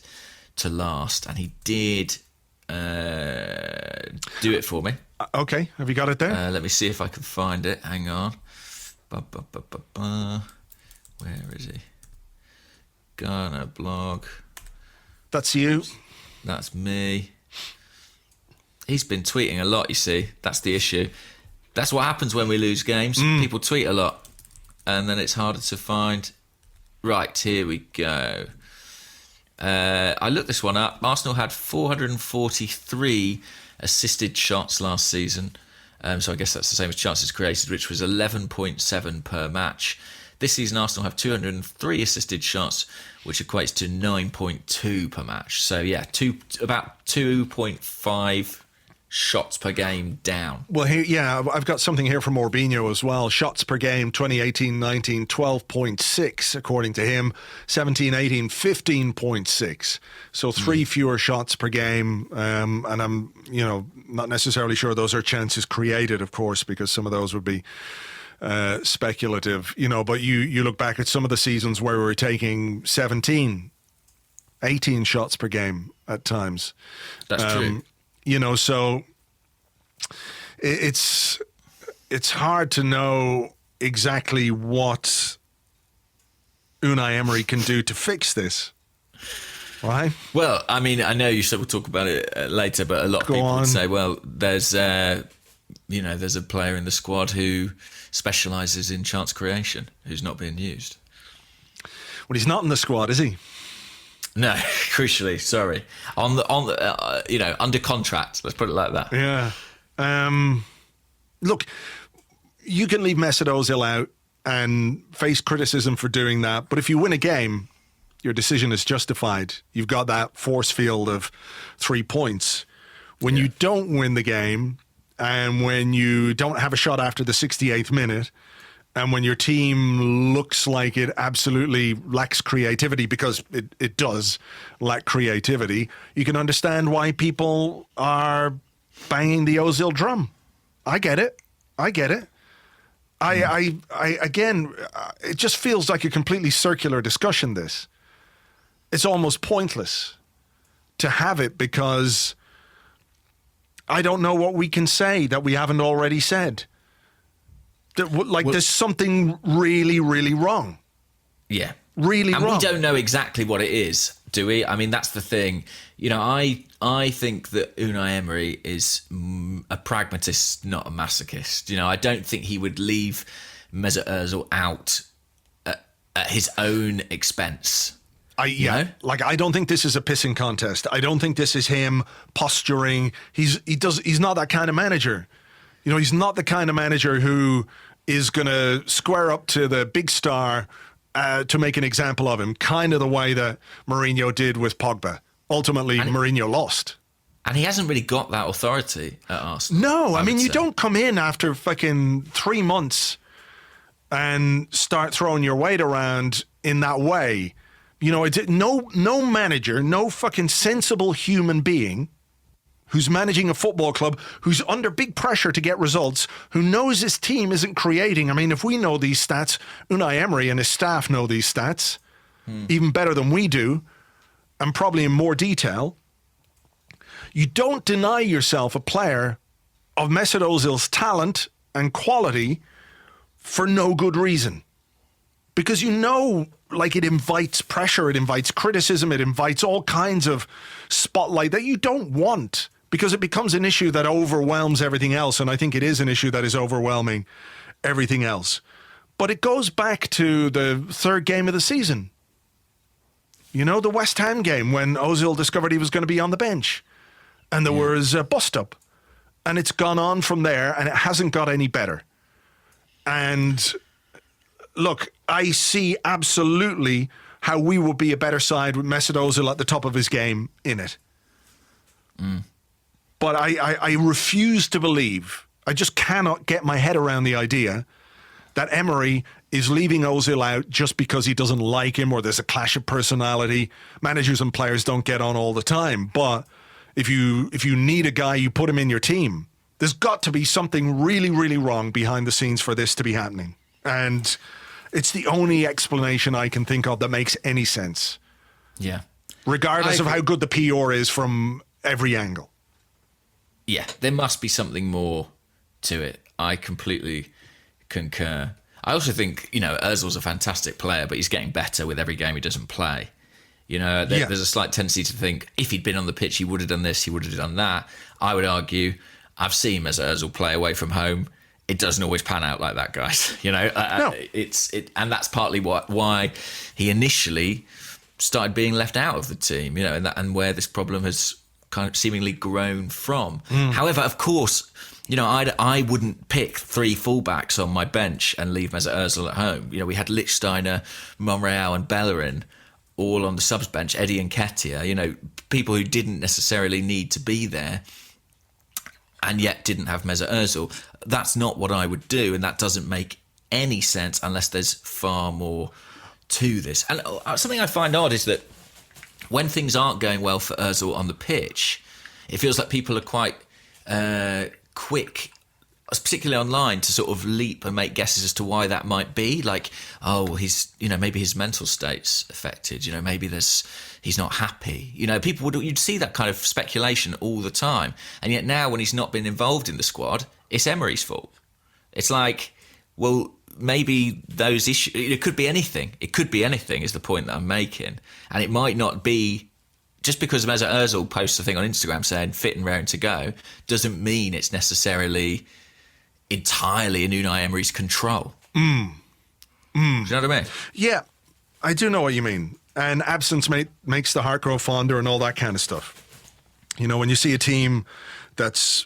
to last, and he did do it for me. Okay, have you got it there? Let me see if I can find it. Hang on. Where is he? Ghana blog. That's you. That's me. He's been tweeting a lot, you see. That's the issue. That's what happens when we lose games. People tweet a lot, and then it's harder to find. Right, here we go. I looked this one up. Arsenal had 443 assisted shots last season. So I guess that's the same as chances created, which was 11.7 per match. This season, Arsenal have 203 assisted shots, which equates to 9.2 per match. So yeah, about 2.5 shots per game down. Well, I've got something here from Orbinho as well. Shots per game, 2018-19, 12.6 according to him. 17-18, 15.6. So 3 fewer shots per game. And I'm, not necessarily sure those are chances created, of course, because some of those would be speculative. But you look back at some of the seasons where we were taking 17, 18 shots per game at times. That's true. So it's hard to know exactly what Unai Emery can do to fix this, right? Well, I mean, I know you said we'll talk about it later, but a lot of people would say, well, there's a player in the squad who specialises in chance creation who's not being used. Well, he's not in the squad, is he? No, crucially, sorry. Under contract. Let's put it like that. Yeah. Look, you can leave Mesut Ozil out and face criticism for doing that, but if you win a game, your decision is justified. You've got that force field of 3 points. When you don't win the game, and when you don't have a shot after the 68th minute, and when your team looks like it absolutely lacks creativity, because it does lack creativity, you can understand why people are banging the Ozil drum. I get it. Again, it just feels like a completely circular discussion, this. It's almost pointless to have it because I don't know what we can say that we haven't already said. There's something really, really wrong. Yeah. Really wrong. And we don't know exactly what it is, do we? I mean, that's the thing. I think that Unai Emery is a pragmatist, not a masochist. I don't think he would leave Mesut Özil out at his own expense. I don't think this is a pissing contest. I don't think this is him posturing. He's not that kind of manager. He's not the kind of manager who is going to square up to the big star to make an example of him, kind of the way that Mourinho did with Pogba. Ultimately, Mourinho lost. And he hasn't really got that authority at Arsenal. No, I mean, you don't come in after fucking 3 months and start throwing your weight around in that way. No manager, no fucking sensible human being who's managing a football club, who's under big pressure to get results, who knows his team isn't creating. I mean, if we know these stats, Unai Emery and his staff know these stats even better than we do, and probably in more detail. You don't deny yourself a player of Mesut Ozil's talent and quality for no good reason. Because you know, like, it invites pressure, it invites criticism, it invites all kinds of spotlight that you don't want, because it becomes an issue that overwhelms everything else. And I think it is an issue that is overwhelming everything else. But it goes back to the third game of the season. You know, the West Ham game when Ozil discovered he was going to be on the bench. And there was a bust-up. And it's gone on from there, and it hasn't got any better. And look, I see absolutely how we would be a better side with Mesut Ozil at the top of his game in it. But I refuse to believe, I just cannot get my head around the idea that Emery is leaving Ozil out just because he doesn't like him or there's a clash of personality. Managers and players don't get on all the time. But if you need a guy, you put him in your team. There's got to be something really, really wrong behind the scenes for this to be happening. And it's the only explanation I can think of that makes any sense. Yeah. Regardless of how good the PR is from every angle. Yeah, there must be something more to it. I completely concur. I also think, Ozil's a fantastic player, but he's getting better with every game he doesn't play. There's a slight tendency to think if he'd been on the pitch, he would have done this, he would have done that. I would argue, I've seen Mesut Ozil play away from home. It doesn't always pan out like that, guys. No. And that's partly why he initially started being left out of the team, and where this problem has kind of seemingly grown from. However, of course, I wouldn't pick three fullbacks on my bench and leave Mesut Özil at home. We had Lichtsteiner, Monreal and Bellerin all on the subs bench, Eddie Nketiah, people who didn't necessarily need to be there and yet didn't have Mesut Özil. That's not what I would do, and that doesn't make any sense unless there's far more to this. And something I find odd is that when things aren't going well for Özil on the pitch, it feels like people are quite quick, particularly online, to sort of leap and make guesses as to why that might be. Like, he's, maybe his mental state's affected. Maybe he's not happy. You'd see that kind of speculation all the time. And yet now, when he's not been involved in the squad, it's Emery's fault. It's like, well, maybe those issues, it could be anything. It could be anything is the point that I'm making. And it might not be, just because Mesut Özil posts a thing on Instagram saying fit and raring to go, doesn't mean it's necessarily entirely in Unai Emery's control. Do you know what I mean? Yeah, I do know what you mean. And absence makes the heart grow fonder and all that kind of stuff. When you see a team that's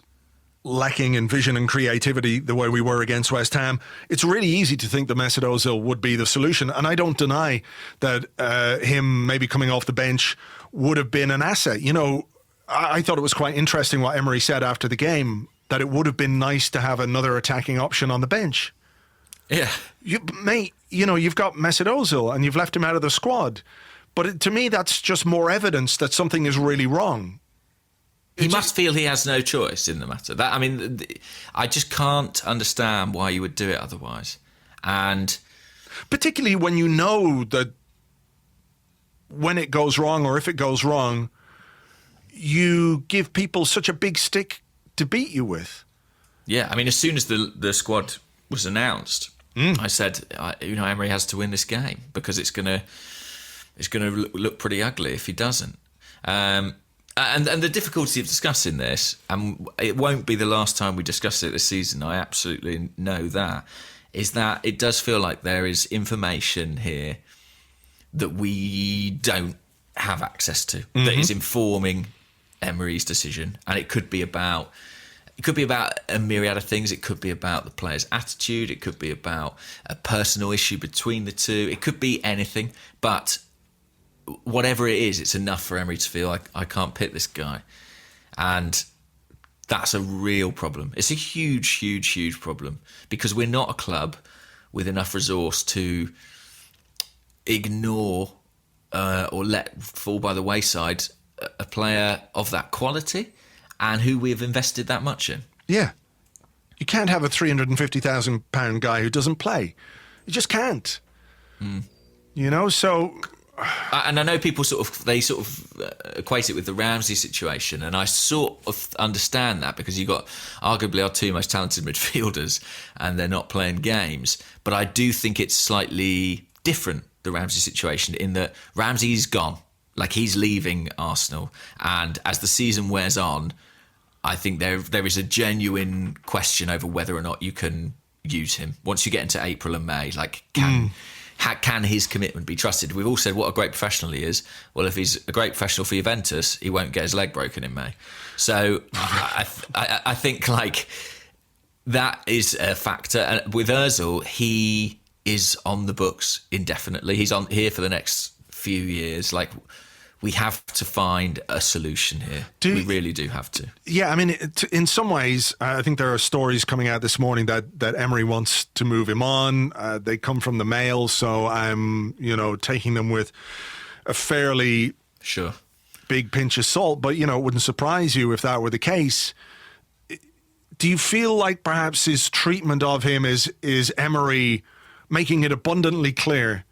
lacking in vision and creativity the way we were against West Ham, it's really easy to think that Mesut Ozil would be the solution. And I don't deny that him maybe coming off the bench would have been an asset. I thought it was quite interesting what Emery said after the game, that it would have been nice to have another attacking option on the bench. Yeah. You've got Mesut Ozil and you've left him out of the squad. But to me, that's just more evidence that something is really wrong. He must feel he has no choice in the matter. I just can't understand why you would do it otherwise. And particularly when you know that when it goes wrong, or if it goes wrong, you give people such a big stick to beat you with. Yeah, as soon as the squad was announced, I said, Emery has to win this game because it's gonna look pretty ugly if he doesn't. And the difficulty of discussing this, and it won't be the last time we discuss it this season, I absolutely know that, is that it does feel like there is information here that we don't have access to, that is informing Emery's decision. And it could be about a myriad of things. It could be about the player's attitude. It could be about a personal issue between the two. It could be anything. But whatever it is, it's enough for Emery to feel like I can't pick this guy. And that's a real problem. It's a huge, huge, huge problem, because we're not a club with enough resource to ignore or let fall by the wayside a player of that quality. and who we have invested that much in. Yeah. You can't have a £350,000 guy who doesn't play. You just can't. You know, so... And I know people sort of equate it with the Ramsey situation, and I sort of understand that because you've got arguably our two most talented midfielders and they're not playing games. But I do think it's slightly different, the Ramsey situation, in that Ramsey's gone. Like, he's leaving Arsenal, and as the season wears on, I think there is a genuine question over whether or not you can use him once you get into April and May. Like, can his commitment be trusted? We've all said what a great professional he is. Well, if he's a great professional for Juventus, he won't get his leg broken in May. So I think like that is a factor. And with Özil, he is on the books indefinitely. He's on here for the next few years. Like, we have to find a solution here. We really do have to. Yeah, I mean, in some ways, I think there are stories coming out this morning that Emery wants to move him on. They come from the Mail, so I'm, taking them with a fairly big pinch of salt. But, it wouldn't surprise you if that were the case. Do you feel like perhaps his treatment of him is Emery making it abundantly clear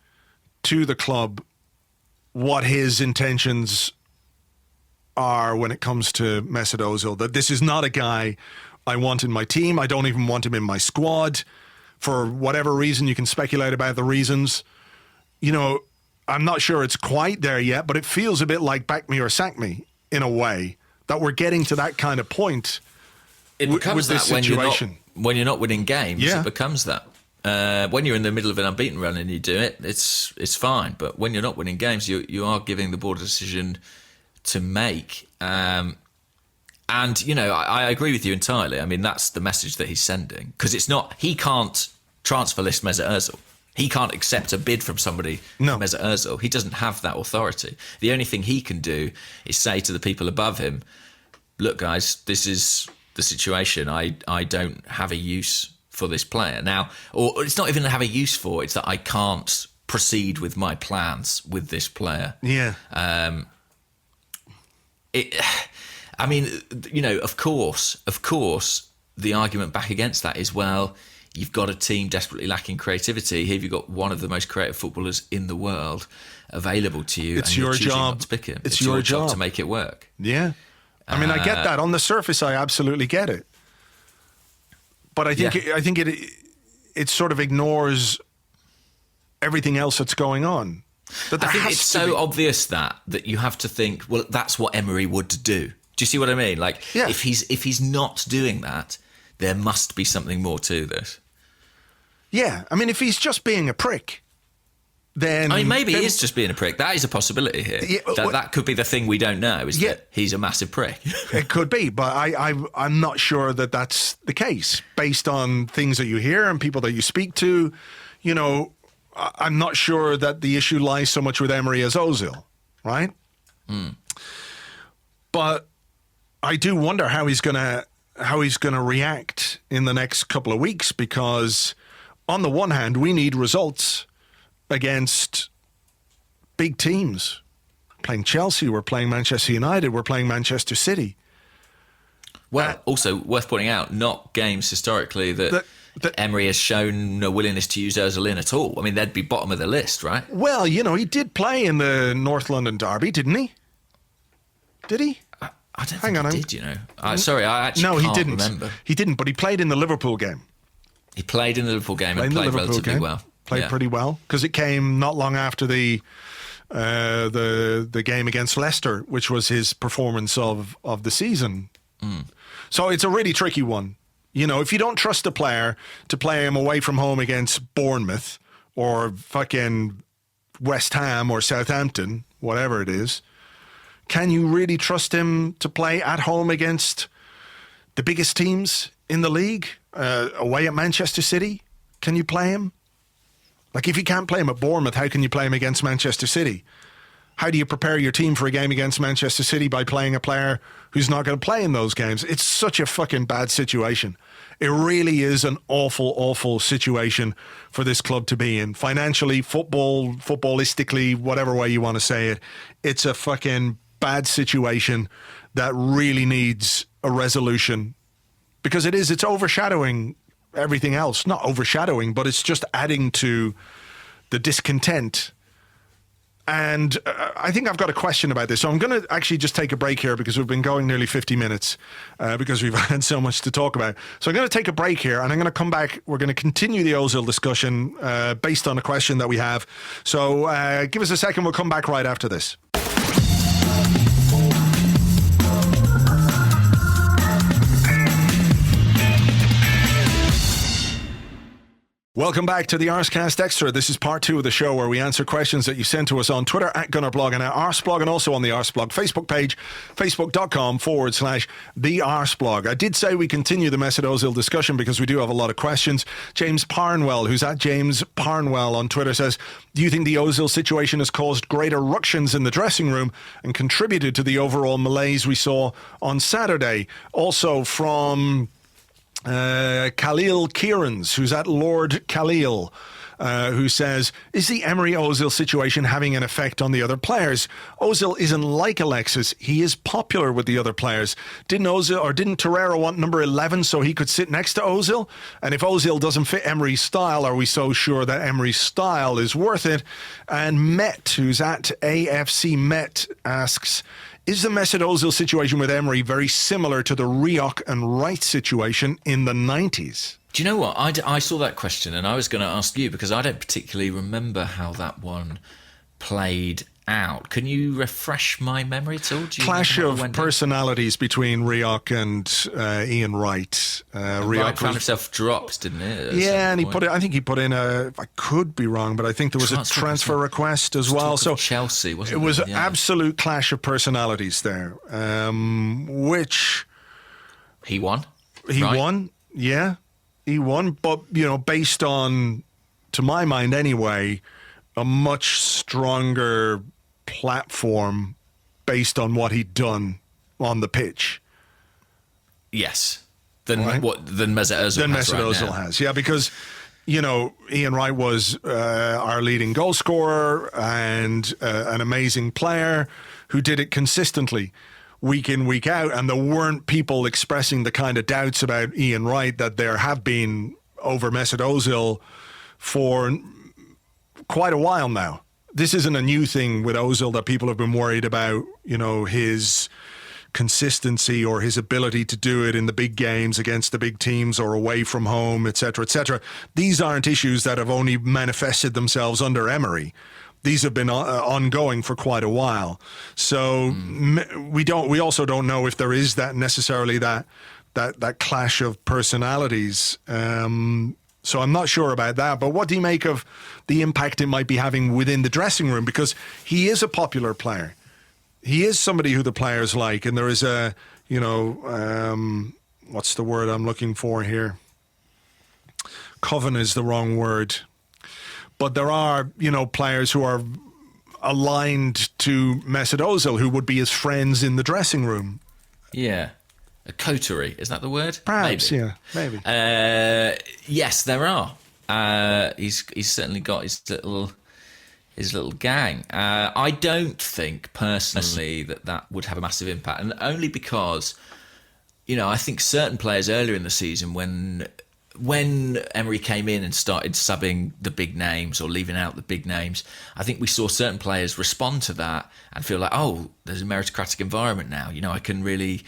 to the club what his intentions are when it comes to Mesut Ozil, that this is not a guy I want in my team. I don't even want him in my squad for whatever reason. You can speculate about the reasons. I'm not sure it's quite there yet, but it feels a bit like back me or sack me in a way, that we're getting to that kind of point. It becomes with this that situation. When you're not winning games, Yeah. It becomes that. When you're in the middle of an unbeaten run and you do it, it's fine. But when you're not winning games, you are giving the board a decision to make. And, I agree with you entirely. I mean, that's the message that he's sending. Because he can't transfer list Mesut Özil. He can't accept a bid from somebody for Mesut Özil. He doesn't have that authority. The only thing he can do is say to the people above him, look, guys, this is the situation. I don't have a use for this player now, or it's not even to have a use for, it's that I can't proceed with my plans with this player. Of course the argument back against that is, well, you've got a team desperately lacking creativity. Here you've got one of the most creative footballers in the world available to you. It's your job not to pick him. It's your job to make it work. I mean, I get that. On the surface, I absolutely get it. But I think it sort of ignores everything else that's going on. I think it's so obvious that you have to think, well, that's what Emery would do. Do you see what I mean? Like, if he's not doing that, there must be something more to this. Yeah, I mean, if he's just being a prick, then... I mean, maybe he is just being a prick. That is a possibility here. Yeah, that could be the thing we don't know, is that he's a massive prick. It could be, but I'm not sure that that's the case. Based on things that you hear and people that you speak to, I'm not sure that the issue lies so much with Emery as Ozil, right? But I do wonder how he's gonna react in the next couple of weeks, because on the one hand, we need results against big teams. We're playing Chelsea, we're playing Manchester United, we're playing Manchester City. Well, also worth pointing out, not games historically that Emery has shown no willingness to use Özil in at all. I mean, they'd be bottom of the list, right? Well, he did play in the North London derby, didn't he? Did he? I don't think he did, Sorry, I actually can't remember. He didn't, but he played in the Liverpool game. He played in the Liverpool game and played relatively well. Played pretty well, because it came not long after the game against Leicester, which was his performance of the season. So it's a really tricky one. If you don't trust a player to play him away from home against Bournemouth or fucking West Ham or Southampton, whatever it is, can you really trust him to play at home against the biggest teams in the league? Away at Manchester City, can you play him? Like, if you can't play him at Bournemouth, how can you play him against Manchester City? How do you prepare your team for a game against Manchester City by playing a player who's not going to play in those games? It's such a fucking bad situation. It really is an awful, awful situation for this club to be in. Financially, footballistically, whatever way you want to say it, it's a fucking bad situation that really needs a resolution, because it's overshadowing everything else. Not overshadowing, but it's just adding to the discontent. And I think I've got a question about this. So I'm going to actually just take a break here because we've been going nearly 50 minutes because we've had so much to talk about. So I'm going to take a break here and I'm going to come back. We're going to continue the Ozil discussion based on a question that we have. So give us a second. We'll come back right after this. Welcome back to the Arsecast Extra. This is part 2 of the show where we answer questions that you sent to us on Twitter at Gunnerblog and at Arseblog, and also on the Arseblog Facebook page, facebook.com/the Arseblog. I did say we continue the Mesut Ozil discussion because we do have a lot of questions. James Parnwell, who's at James Parnwell on Twitter, says, do you think the Ozil situation has caused greater ructions in the dressing room and contributed to the overall malaise we saw on Saturday? Also from Khalil Kieran's, who's at Lord Khalil, who says, is the Emery-Ozil situation having an effect on the other players? Ozil isn't like Alexis. He is popular with the other players. Didn't Torreira want number 11 so he could sit next to Ozil? And if Ozil doesn't fit Emery's style, are we so sure that Emery's style is worth it? And Met, who's at AFC Met, asks, is the Mesut Ozil situation with Emery very similar to the Rioch and Wright situation in the 90s? Do you know what? I saw that question and I was going to ask you because I don't particularly remember how that one played out. Can you refresh my memory at all? Clash of personalities between Rioch and Ian Wright. Rioch found himself dropped, didn't he? Yeah, and I think he put in I could be wrong, but I think there was a transfer request as well. So Chelsea, wasn't it? It was an absolute clash of personalities there, which he won. He won, yeah. He won, but, based on, to my mind anyway, a much stronger platform based on what he'd done on the pitch. Yes. Than Mesut Ozil has. Yeah, because, Ian Wright was our leading goal scorer and an amazing player who did it consistently week in, week out, and there weren't people expressing the kind of doubts about Ian Wright that there have been over Mesut Ozil for quite a while now. This isn't a new thing with Ozil that people have been worried about, his consistency or his ability to do it in the big games against the big teams or away from home, etc., etc. These aren't issues that have only manifested themselves under Emery. These have been ongoing for quite a while. So we also don't know if there is that necessarily that clash of personalities. So I'm not sure about that. But what do you make of the impact it might be having within the dressing room? Because he is a popular player. He is somebody who the players like. And there is a, what's the word I'm looking for here? Coven is the wrong word. But there are, players who are aligned to Mesut Ozil who would be his friends in the dressing room. Yeah. A coterie, is that the word? Perhaps, maybe. Maybe. Yes, there are. He's certainly got his little gang. I don't think personally that would have a massive impact, and only because, I think certain players earlier in the season when Emery came in and started subbing the big names or leaving out the big names, I think we saw certain players respond to that and feel like, oh, there's a meritocratic environment now. I can really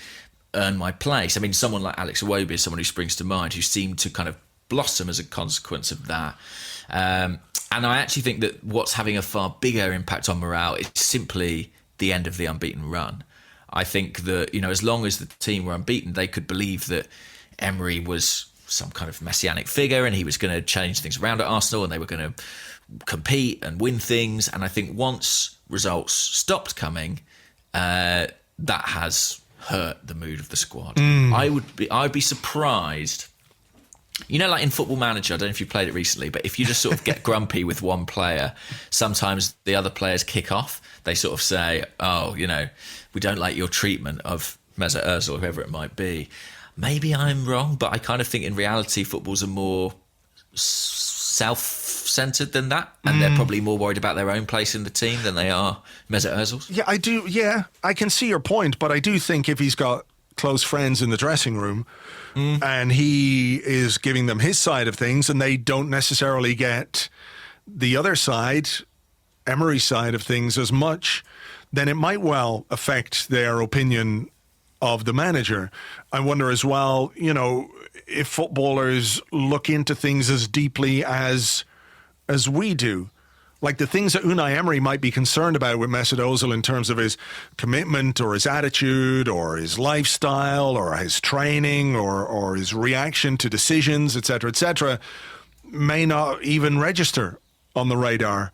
earn my place. I mean, someone like Alex Iwobi is someone who springs to mind who seemed to kind of blossom as a consequence of that. And I actually think that what's having a far bigger impact on morale is simply the end of the unbeaten run. I think that, as long as the team were unbeaten, they could believe that Emery was some kind of messianic figure and he was going to change things around at Arsenal and they were going to compete and win things. And I think once results stopped coming, that has hurt the mood of the squad. I'd be surprised. Like in Football Manager, I don't know if you played it recently, but if you just sort of get grumpy with one player, sometimes the other players kick off. They sort of say, oh, we don't like your treatment of Mesut Özil, whoever it might be. Maybe I'm wrong, but I kind of think in reality footballs are more self-centered than that, and they're probably more worried about their own place in the team than they are Mesut Ozil's. Yeah, I do. Yeah, I can see your point, but I do think if he's got close friends in the dressing room, and he is giving them his side of things, and they don't necessarily get the other side, Emery's side of things, as much, then it might well affect their opinion of the manager. I wonder as well, you know, if footballers look into things as deeply as we do. Like the things that Unai Emery might be concerned about with Mesut Ozil in terms of his commitment or his attitude or his lifestyle or his training or his reaction to decisions, etc., may not even register on the radar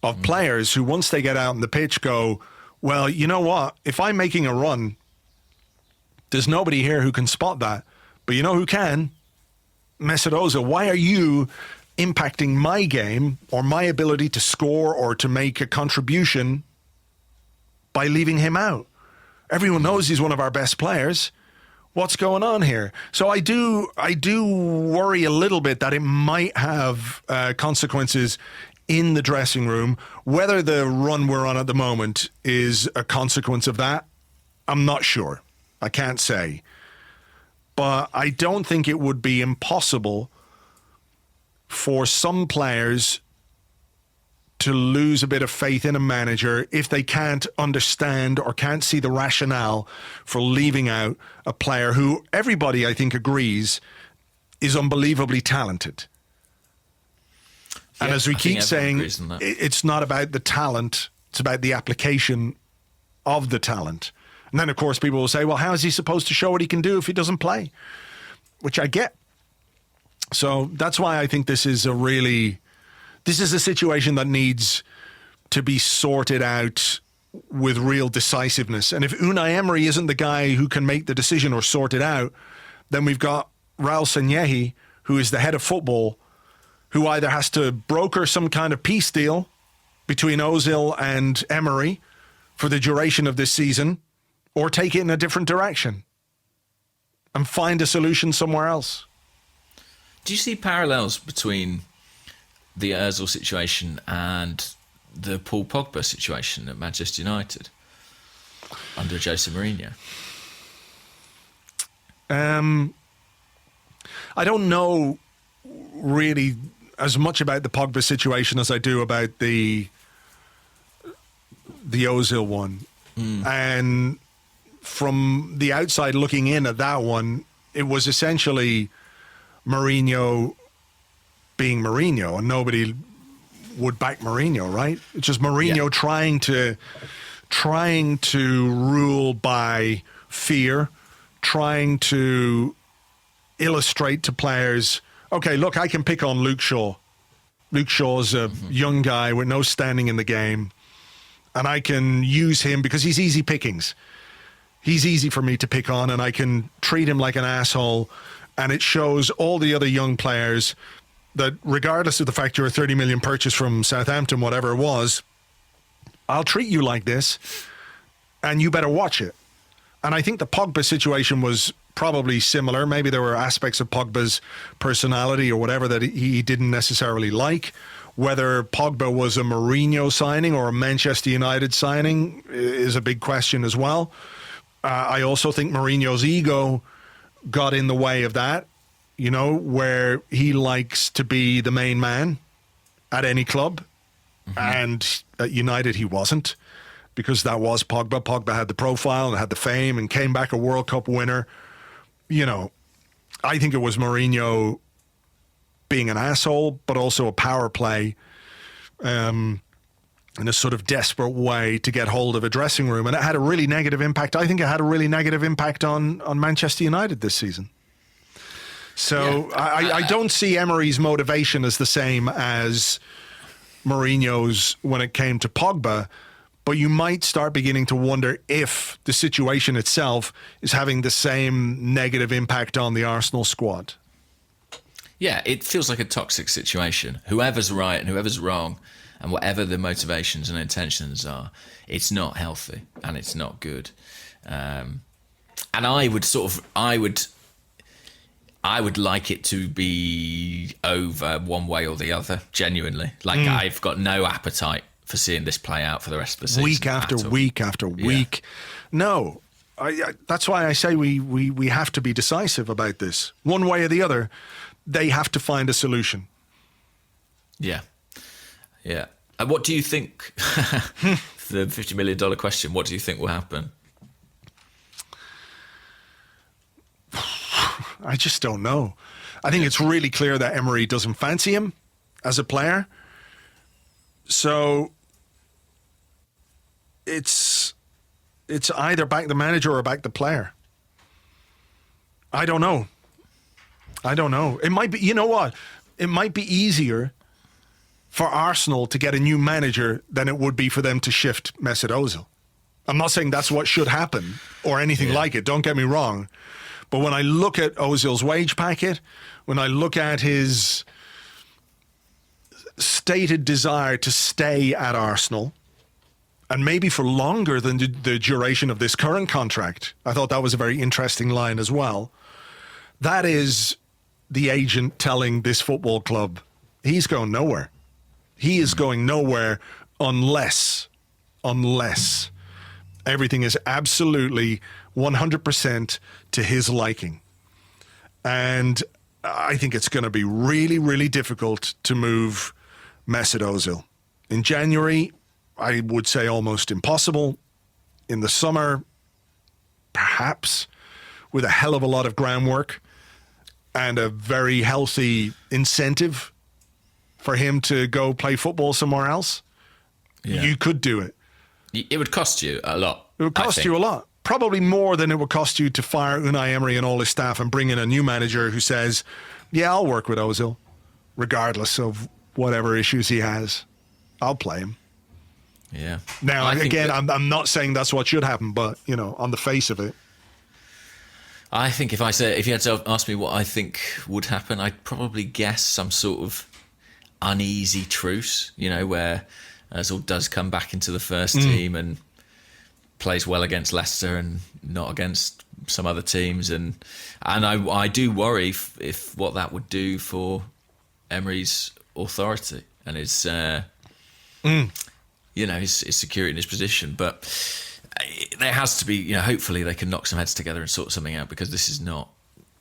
of players who, once they get out on the pitch, go, well, you know what? If I'm making a run, there's nobody here who can spot that. But you know who can? Mesut Ozil. Why are you impacting my game or my ability to score or to make a contribution by leaving him out? Everyone knows he's one of our best players. What's going on here? So I do worry a little bit that it might have consequences in the dressing room. Whether the run we're on at the moment is a consequence of that, I'm not sure. I can't say. But I don't think it would be impossible for some players to lose a bit of faith in a manager if they can't understand or can't see the rationale for leaving out a player who everybody, I think, agrees is unbelievably talented. And as we keep saying, it's not about the talent, it's about the application of the talent. And then, of course, people will say, well, how is he supposed to show what he can do if he doesn't play? Which I get. So that's why I think this is a situation that needs to be sorted out with real decisiveness. And if Unai Emery isn't the guy who can make the decision or sort it out, then we've got Raul Sanllehi, who is the head of football, who either has to broker some kind of peace deal between Ozil and Emery for the duration of this season, or take it in a different direction and find a solution somewhere else. Do you see parallels between the Özil situation and the Paul Pogba situation at Manchester United under Jose Mourinho? I don't know really as much about the Pogba situation as I do about the Ozil one. And from the outside looking in at that one, it was essentially Mourinho being Mourinho, and nobody would back Mourinho, right? It's just Mourinho trying to rule by fear, trying to illustrate to players, okay, look, I can pick on Luke Shaw. Luke Shaw's a young guy with no standing in the game, and I can use him because he's easy pickings. He's easy for me to pick on, and I can treat him like an asshole. And it shows all the other young players that regardless of the fact you're a 30 million purchase from Southampton, whatever it was, I'll treat you like this, and you better watch it. And I think the Pogba situation was probably similar. Maybe there were aspects of Pogba's personality or whatever that he didn't necessarily like. Whether Pogba was a Mourinho signing or a Manchester United signing is a big question as well. I also think Mourinho's ego got in the way of that, you know, where he likes to be the main man at any club. And at United he wasn't, because that was Pogba. Pogba had the profile and had the fame and came back a World Cup winner. You know, I think it was Mourinho being an asshole, but also a power play in a sort of desperate way to get hold of a dressing room. And it had a really negative impact. I think it had a really negative impact on Manchester United this season. So I don't see Emery's motivation as the same as Mourinho's when it came to Pogba, but you might start beginning to wonder if the situation itself is having the same negative impact on the Arsenal squad. Yeah, it feels like a toxic situation. Whoever's right and whoever's wrong, and whatever the motivations and intentions are, it's not healthy and it's not good. And I would like it to be over one way or the other, genuinely. Like, I've got no appetite for seeing this play out for the rest of the season. Week after week after week. No, That's why I say we have to be decisive about this. One way or the other, they have to find a solution. Yeah. Yeah. And what do you think, the $50 million question, what do you think will happen? I just don't know. I think it's really clear that Emery doesn't fancy him as a player. So it's either back the manager or back the player. I don't know. It might be, you know what? It might be easier for Arsenal to get a new manager than it would be for them to shift Mesut Ozil. I'm not saying that's what should happen or anything like it. Don't get me wrong. But when I look at Ozil's wage packet, when I look at his stated desire to stay at Arsenal, and maybe for longer than the duration of this current contract, I thought that was a very interesting line as well. That is the agent telling this football club he's going nowhere. He is going nowhere unless everything is absolutely 100% to his liking. And I think it's going to be really, really difficult to move Mesut Ozil. In January, I would say almost impossible. In the summer, perhaps, with a hell of a lot of groundwork and a very healthy incentive for him to go play football somewhere else, you could do it. It would cost you a lot. It would cost you a lot. Probably more than it would cost you to fire Unai Emery and all his staff and bring in a new manager who says, yeah, I'll work with Ozil, regardless of whatever issues he has. I'll play him. Yeah. Now, again, I'm not saying that's what should happen, but, you know, on the face of it. I think if you had to ask me what I think would happen, I'd probably guess some sort of uneasy truce, you know, where Ozil does come back into the first team and plays well against Leicester and not against some other teams. And I do worry if what that would do for Emery's authority and his, you know, his security in his position. But there has to be, you know, hopefully they can knock some heads together and sort something out, because this is not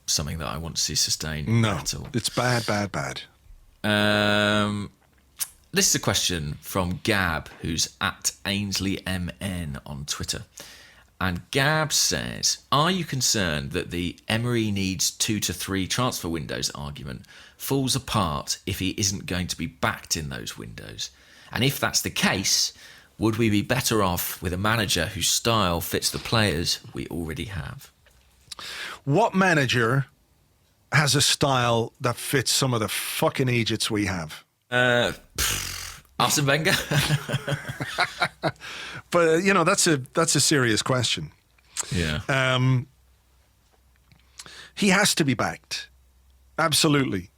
something that I want to see sustained at all. It's bad. This is a question from Gab, who's at Ainsley MN on Twitter. And Gab says, are you concerned that the Emery needs 2 to 3 transfer windows argument falls apart if he isn't going to be backed in those windows? And if that's the case, would we be better off with a manager whose style fits the players we already have? What manager has a style that fits some of the fucking Egypts we have? Arsene Wenger. But you know, that's a serious question. Yeah. He has to be backed. Absolutely.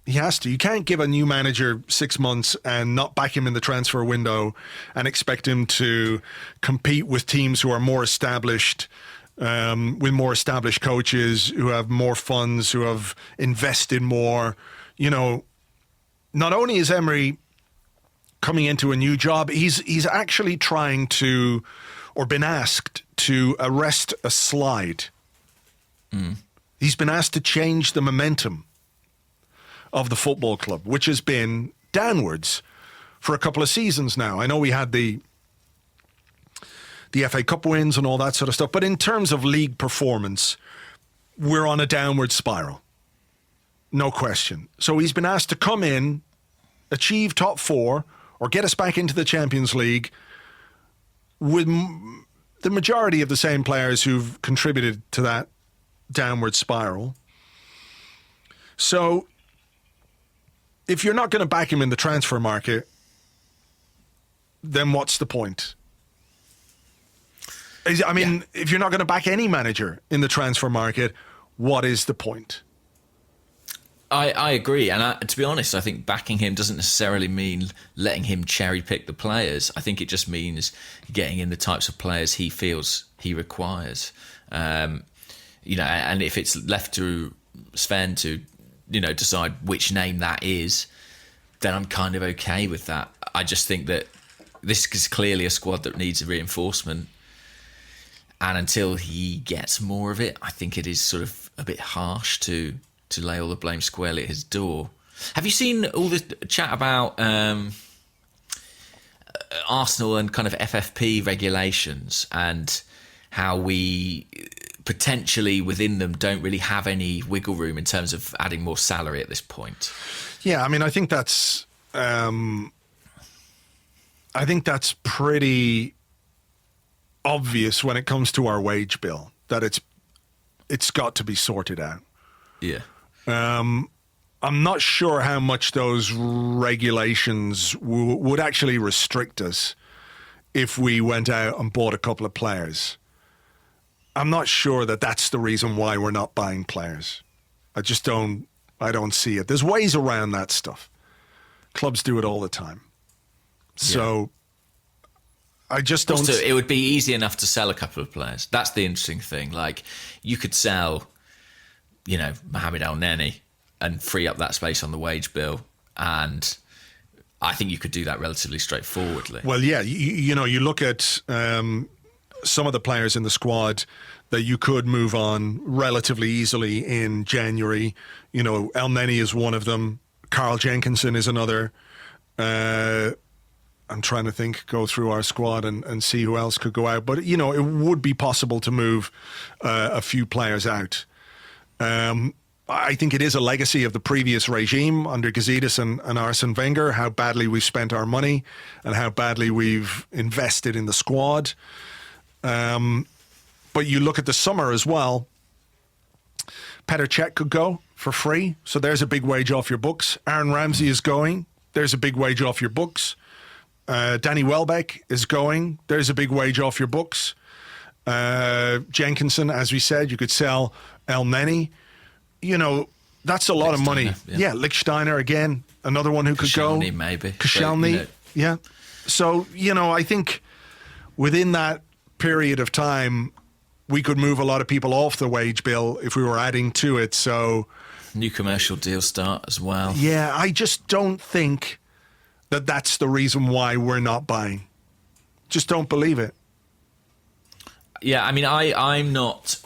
He has to. You can't give a new manager 6 months and not back him in the transfer window and expect him to compete with teams who are more established, with more established coaches, who have more funds, who have invested more. You know, not only is Emery coming into a new job, he's actually trying to, or been asked to, arrest a slide. He's been asked to change the momentum of the football club, which has been downwards for a couple of seasons now. I know we had the FA Cup wins and all that sort of stuff, but in terms of league performance, we're on a downward spiral. No question. So he's been asked to come in, achieve top 4, or get us back into the Champions League with the majority of the same players who've contributed to that downward spiral. So if you're not going to back him in the transfer market, then what's the point? I mean, if you're not going to back any manager in the transfer market, what is the point? I agree. And to be honest, I think backing him doesn't necessarily mean letting him cherry pick the players. I think it just means getting in the types of players he feels he requires. You know, and if it's left to Sven to, you know, decide which name that is, then I'm kind of okay with that. I just think that this is clearly a squad that needs a reinforcement. And until he gets more of it, I think it is sort of a bit harsh to lay all the blame squarely at his door. Have you seen all the chat about Arsenal and kind of FFP regulations and how we potentially within them don't really have any wiggle room in terms of adding more salary at this point? Yeah, I mean, I think that's pretty obvious when it comes to our wage bill, that it's got to be sorted out. Yeah. I'm not sure how much those regulations would actually restrict us if we went out and bought a couple of players. I'm not sure that that's the reason why we're not buying players. I don't see it. There's ways around that stuff. Clubs do it all the time. So I just don't... Also, it would be easy enough to sell a couple of players. That's the interesting thing. Like, you could sell, Mohamed El Neni and free up that space on the wage bill. And I think you could do that relatively straightforwardly. Well, yeah, you look at some of the players in the squad that you could move on relatively easily in January. El Neni is one of them. Carl Jenkinson is another. I'm trying to go through our squad and see who else could go out. But, it would be possible to move a few players out. I think it is a legacy of the previous regime under Gazidis and Arsene Wenger, how badly we've spent our money and how badly we've invested in the squad. But you look at the summer as well. Petr Cech could go for free, so there's a big wage off your books. Aaron Ramsey is going. There's a big wage off your books. Danny Welbeck is going. There's a big wage off your books. Jenkinson, as we said, you could sell El Neni. That's a lot of money. Yeah, Lichtsteiner again, another one who could go. Maybe. Koscielny, yeah. So, I think within that period of time, we could move a lot of people off the wage bill if we were adding to it. So, new commercial deal start as well. Yeah, I just don't think that that's the reason why we're not buying. Just don't believe it. Yeah, I mean, I'm not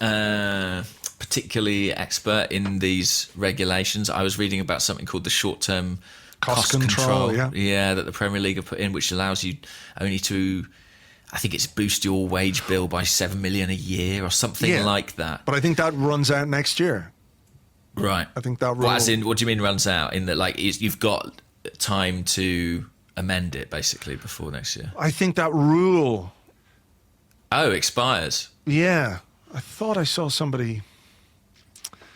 particularly expert in these regulations. I was reading about something called the short-term cost control. Yeah, that the Premier League have put in, which allows you only to, I think it's boost your wage bill by 7 million a year or something like that. But I think that runs out next year. Right. I think that well, as in, what do you mean runs out? In that, you've got time to amend it basically before next year. I think that rule expires. Yeah, I thought I saw somebody.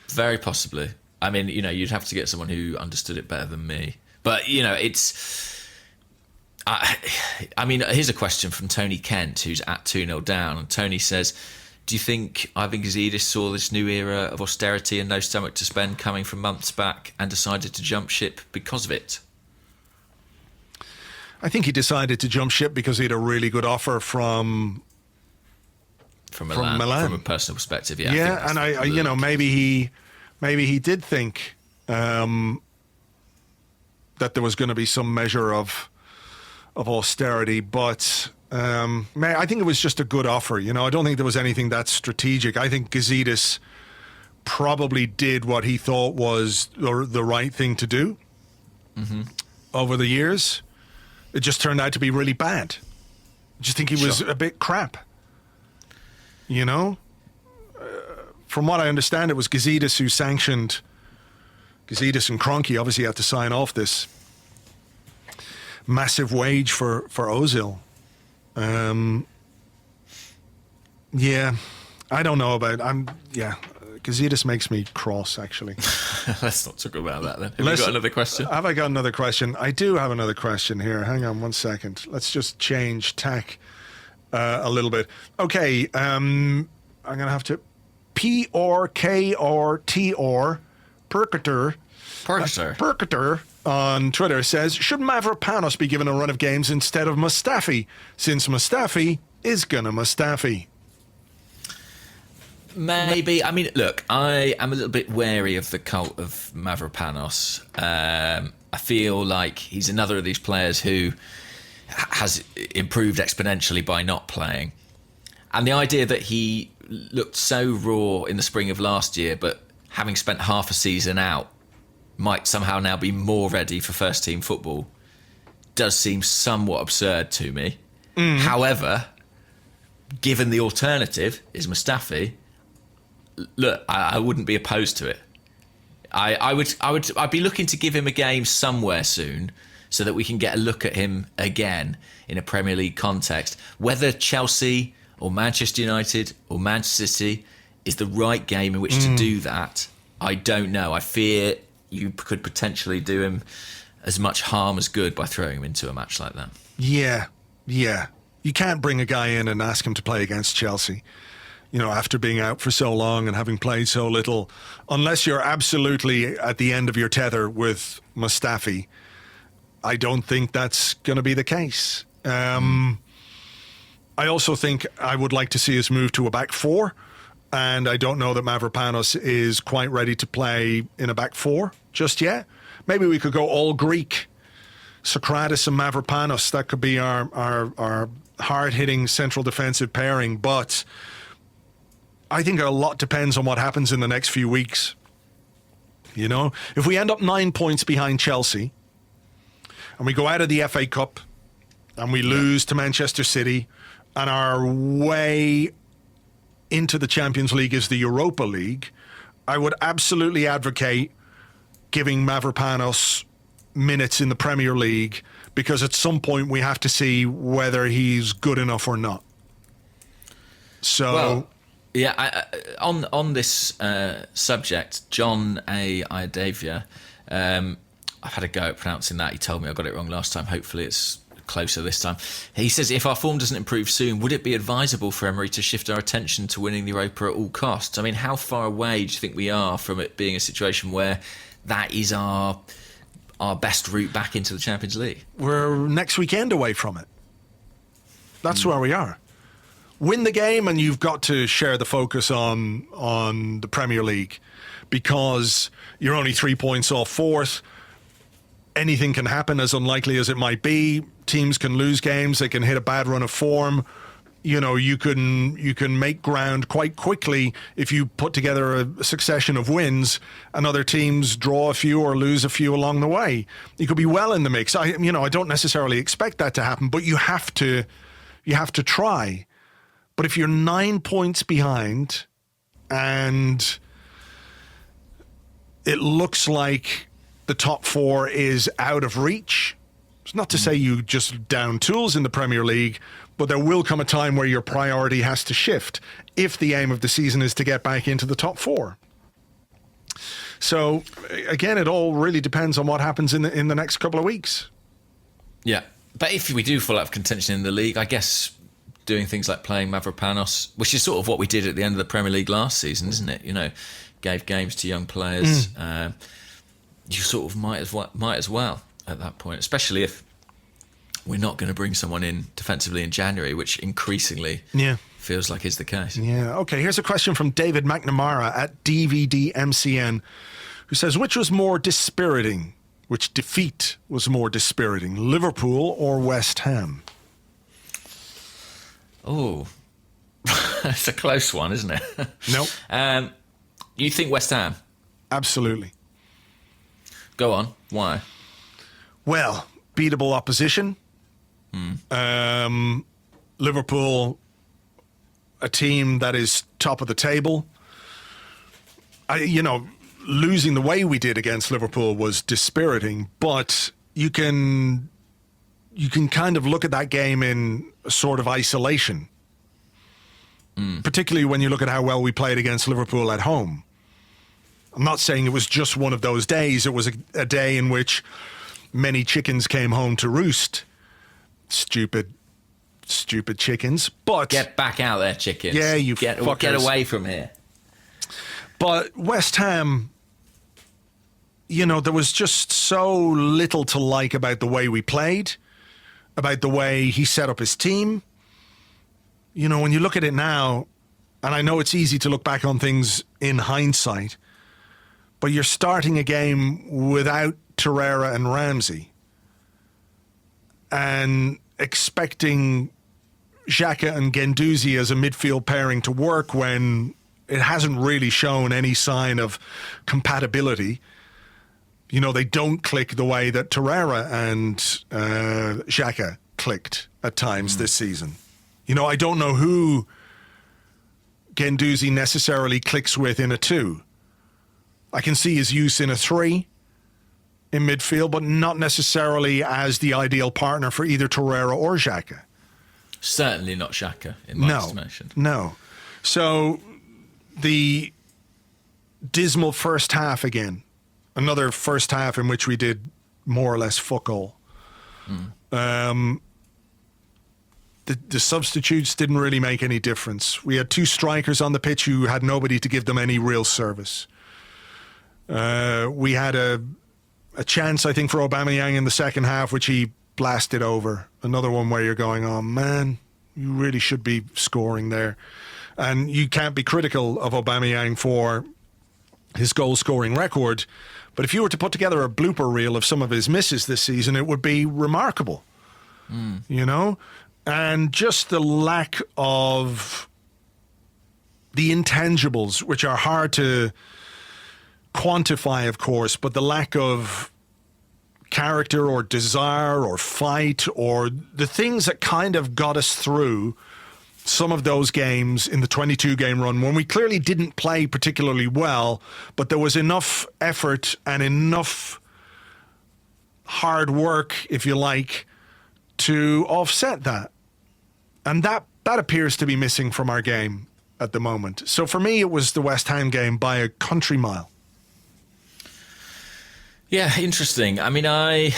Very possibly. I mean, you'd have to get someone who understood it better than me. But it's. I mean, here's a question from Tony Kent, who's at 2-0 down, and Tony says, "Do you think Ivan Gazidis saw this new era of austerity and no stomach to spend coming from months back and decided to jump ship because of it?" I think he decided to jump ship because he had a really good offer from Milan. From a personal perspective, yeah. Yeah, and maybe he did think that there was going to be some measure of austerity, but I think it was just a good offer. I don't think there was anything that strategic. I think Gazidis probably did what he thought was the right thing to do over the years. It just turned out to be really bad. I just think he was a bit crap. From what I understand, it was Gazidis who sanctioned. Gazidis and Kroenke obviously had to sign off this massive wage for Ozil. Yeah, I don't know about. Gazidis makes me cross, actually. Let's not talk about that then. Have you got another question? Have I got another question? I do have another question here. Hang on 1 second. Let's just change tack a little bit. Okay, I'm going to have to... PRKRTR, Percator on Twitter says, should Mavropanos be given a run of games instead of Mustafi, since Mustafi is going to Mustafi? Maybe. I mean, look, I am a little bit wary of the cult of Mavropanos. I feel like he's another of these players who has improved exponentially by not playing. And the idea that he looked so raw in the spring of last year, but having spent half a season out, might somehow now be more ready for first team football does seem somewhat absurd to me. However, given the alternative is Mustafi, look, I wouldn't be opposed to it. I'd be looking to give him a game somewhere soon so that we can get a look at him again in a Premier League context. Whether Chelsea or Manchester United or Manchester City is the right game in which to do that, I don't know. I fear you could potentially do him as much harm as good by throwing him into a match like that. Yeah. You can't bring a guy in and ask him to play against Chelsea, after being out for so long and having played so little, unless you're absolutely at the end of your tether with Mustafi. I don't think that's going to be the case. I also think I would like to see us move to a back four, and I don't know that Mavropanos is quite ready to play in a back four just yet. Maybe we could go all Greek, Socrates and Mavropanos. That could be our hard-hitting central defensive pairing, but I think a lot depends on what happens in the next few weeks. If we end up 9 points behind Chelsea and we go out of the FA Cup and we lose to Manchester City and our way into the Champions League is the Europa League, I would absolutely advocate giving Mavropanos minutes in the Premier League, because at some point we have to see whether he's good enough or not. So... on this subject, John A. Iadavia, I've had a go at pronouncing that. He told me I got it wrong last time. Hopefully it's closer this time. He says, if our form doesn't improve soon, would it be advisable for Emery to shift our attention to winning the Europa at all costs? I mean, how far away do you think we are from it being a situation where that is our best route back into the Champions League? We're next weekend away from it. That's where we are. Win the game and you've got to share the focus on the Premier League, because you're only 3 points off fourth. Anything can happen, as unlikely as it might be. Teams can lose games. They can hit a bad run of form. You can make ground quite quickly if you put together a succession of wins and other teams draw a few or lose a few along the way. You could be well in the mix. I don't necessarily expect that to happen, but you have to try. But if you're 9 points behind and it looks like the top four is out of reach, it's not to say you just down tools in the Premier League, but there will come a time where your priority has to shift if the aim of the season is to get back into the top four. So, again, it all really depends on what happens in the next couple of weeks. Yeah, but if we do fall out of contention in the league, I guess doing things like playing Mavropanos, which is sort of what we did at the end of the Premier League last season, isn't it? Gave games to young players. You sort of might as well at that point, especially if we're not going to bring someone in defensively in January, which increasingly feels like is the case. Yeah. Okay, here's a question from David McNamara at DVDMCN, who says, which was more dispiriting? Which defeat was more dispiriting, Liverpool or West Ham? Oh, it's a close one, isn't it? No. You think West Ham? Absolutely. Go on. Why? Well, beatable opposition. Liverpool, a team that is top of the table. Losing the way we did against Liverpool was dispiriting, but you can kind of look at that game in a sort of isolation, particularly when you look at how well we played against Liverpool at home. I'm not saying it was just one of those days. It was a day in which many chickens came home to roost. Stupid chickens. But get back out there, chickens. Yeah, you get away from here. But West Ham, there was just so little to like about the way we played, about the way he set up his team. When you look at it now, and I know it's easy to look back on things in hindsight, but you're starting a game without Torreira and Ramsey and expecting Xhaka and Guendouzi as a midfield pairing to work when it hasn't really shown any sign of compatibility. You know, they don't click the way that Torreira and Xhaka clicked at times this season. You know, I don't know who Guendouzi necessarily clicks with in a 2. I can see his use in a 3 in midfield, but not necessarily as the ideal partner for either Torreira or Xhaka. Certainly not Xhaka, in my estimation. No. So the dismal first half again. Another first half in which we did more or less fuck all. The substitutes didn't really make any difference. We had 2 strikers on the pitch who had nobody to give them any real service. We had a chance, I think, for Aubameyang in the second half, which he blasted over. Another one where you're going, oh man, you really should be scoring there. And you can't be critical of Aubameyang for his goal-scoring record. But if you were to put together a blooper reel of some of his misses this season, it would be remarkable. You know? And just the lack of the intangibles, which are hard to quantify, of course, but the lack of character or desire or fight or the things that kind of got us through some of those games in the 22-game run when we clearly didn't play particularly well, but there was enough effort and enough hard work, if you like, to offset that. And that appears to be missing from our game at the moment. So for me, it was the West Ham game by a country mile. Yeah, interesting. I mean, I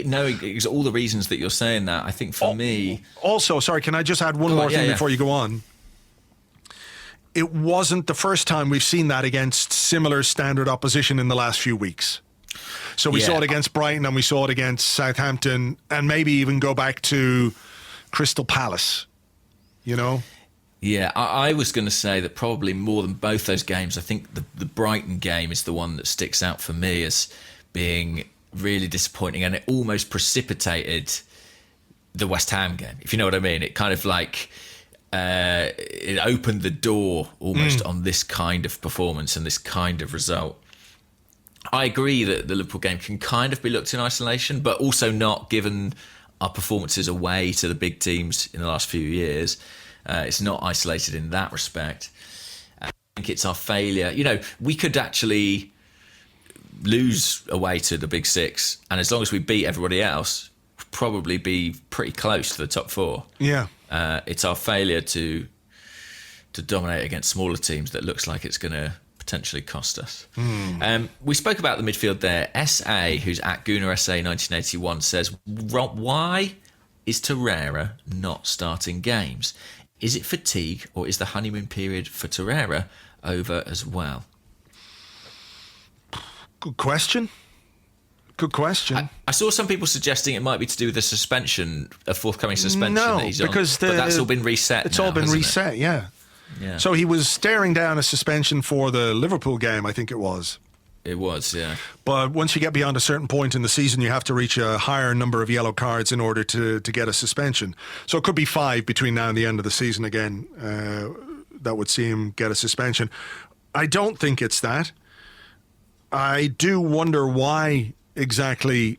know all the reasons that you're saying that. I think for me... Also, sorry, can I just add one more thing before you go on? It wasn't the first time we've seen that against similar standard opposition in the last few weeks. So we saw it against Brighton and we saw it against Southampton and maybe even go back to Crystal Palace, you know? Yeah, I was going to say that probably more than both those games, I think the Brighton game is the one that sticks out for me as being really disappointing, and it almost precipitated the West Ham game, if you know what I mean. It kind of like it opened the door almost on this kind of performance and this kind of result. I agree that the Liverpool game can kind of be looked in isolation, but also not, given our performances away to the big teams in the last few years. It's not isolated in that respect. I think it's our failure. You know, we could actually lose away to the big 6, and as long as we beat everybody else, probably be pretty close to the top 4. Yeah. It's our failure to dominate against smaller teams that looks like it's going to potentially cost us. We spoke about the midfield there. SA, who's at Gooner SA 1981, says, why is Torreira not starting games? Is it fatigue, or is the honeymoon period for Torreira over as well? Good question. I saw some people suggesting it might be to do with the suspension, a forthcoming suspension that he's because on. But that's all been reset. It's now, all been reset, yeah. So he was staring down a suspension for the Liverpool game, I think it was. It was, yeah. But once you get beyond a certain point in the season, you have to reach a higher number of yellow cards in order to get a suspension. So it could be 5 between now and the end of the season again. That would see him get a suspension. I don't think it's that. I do wonder why exactly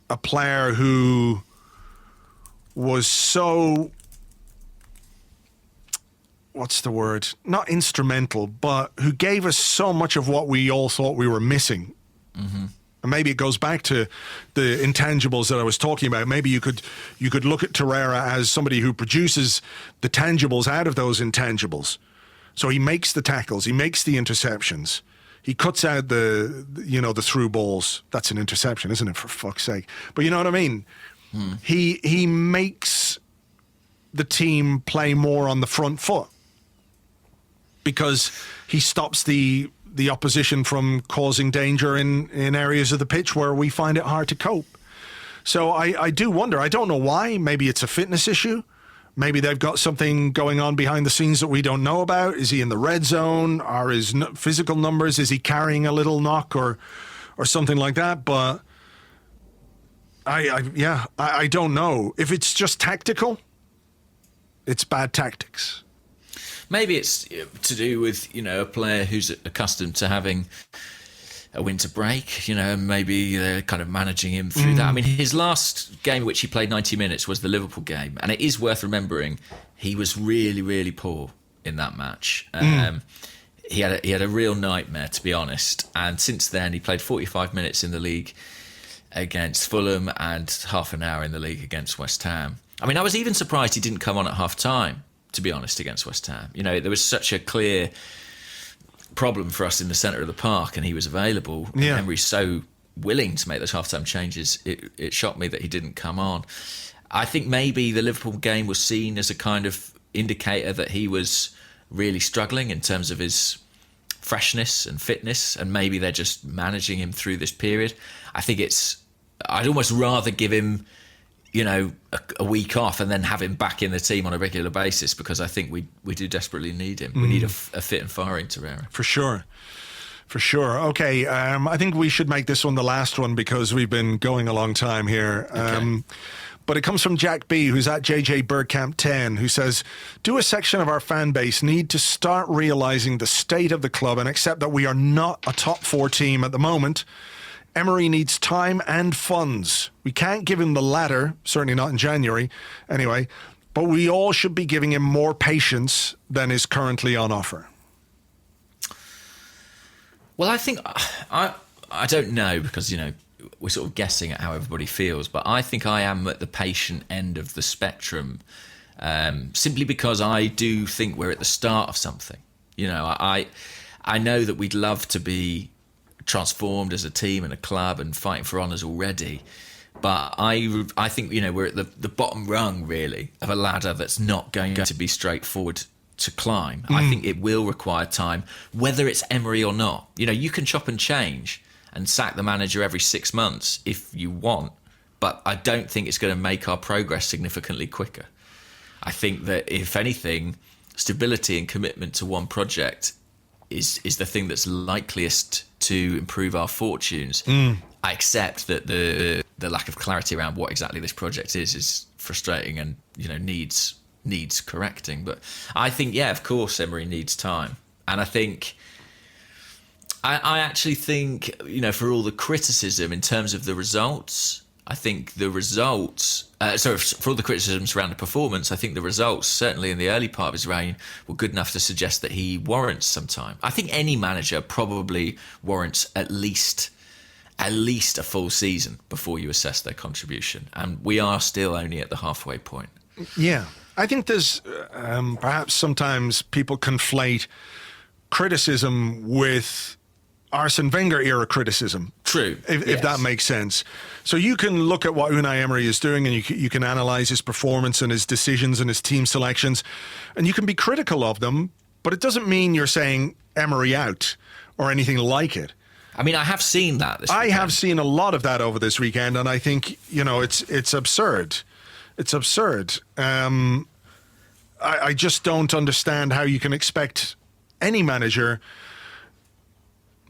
a player who was so... what's the word? Not instrumental, but who gave us so much of what we all thought we were missing. And maybe it goes back to the intangibles that I was talking about. Maybe you could look at Torreira as somebody who produces the tangibles out of those intangibles. So he makes the tackles, he makes the interceptions, he cuts out the through balls. That's an interception, isn't it? For fuck's sake! But you know what I mean. He makes the team play more on the front foot, because he stops the opposition from causing danger in areas of the pitch where we find it hard to cope. So I do wonder. I don't know why. Maybe it's a fitness issue. Maybe they've got something going on behind the scenes that we don't know about. Is he in the red zone? Are his physical numbers? Is he carrying a little knock or something like that? But I don't know. If it's just tactical, it's bad tactics. Maybe it's to do with, a player who's accustomed to having a winter break, and maybe they're kind of managing him through that. I mean, his last game in which he played 90 minutes was the Liverpool game. And it is worth remembering he was really, really poor in that match. He had a real nightmare, to be honest. And since then, he played 45 minutes in the league against Fulham and half an hour in the league against West Ham. I mean, I was even surprised he didn't come on at half-time, to be honest, against West Ham. There was such a clear problem for us in the centre of the park, and he was available. Yeah. Emery's so willing to make those half-time changes. It shocked me that he didn't come on. I think maybe the Liverpool game was seen as a kind of indicator that he was really struggling in terms of his freshness and fitness, and maybe they're just managing him through this period. I think I'd almost rather give him a week off and then have him back in the team on a regular basis, because I think we do desperately need him. We need a fit and firing Torreira. For sure. Okay, I think we should make this one the last one because we've been going a long time here. Okay. But it comes from Jack B, who's at JJ Bergkamp 10, who says, do a section of our fan base need to start realising the state of the club and accept that we are not a top 4 team at the moment? Emery needs time and funds. We can't give him the latter, certainly not in January, anyway, but we all should be giving him more patience than is currently on offer. Well, I think, I don't know, because, we're sort of guessing at how everybody feels, but I think I am at the patient end of the spectrum, simply because I do think we're at the start of something. I know that we'd love to be transformed as a team and a club and fighting for honours already, but I think we're at the bottom rung really of a ladder that's not going to be straightforward to climb. I think it will require time, whether it's Emery or not. You can chop and change and sack the manager every 6 months if you want, but I don't think it's going to make our progress significantly quicker. I think that if anything, stability and commitment to one project is the thing that's likeliest to improve our fortunes. I accept that the lack of clarity around what exactly this project is frustrating and needs correcting. But I think, of course, Emery needs time. And I think I actually think, for all the criticism in terms of the results, I think the results, for all the criticisms around the performance, I think the results, certainly in the early part of his reign, were good enough to suggest that he warrants some time. I think any manager probably warrants at least a full season before you assess their contribution. And we are still only at the halfway point. Yeah. I think there's perhaps sometimes people conflate criticism with Arsene Wenger era criticism. True. If that makes sense. So you can look at what Unai Emery is doing and you can analyse his performance and his decisions and his team selections, and you can be critical of them, but it doesn't mean you're saying Emery out or anything like it. I mean, I have seen that this weekend. I have seen a lot of that over this weekend, and I think, it's absurd. It's absurd. I just don't understand how you can expect any manager,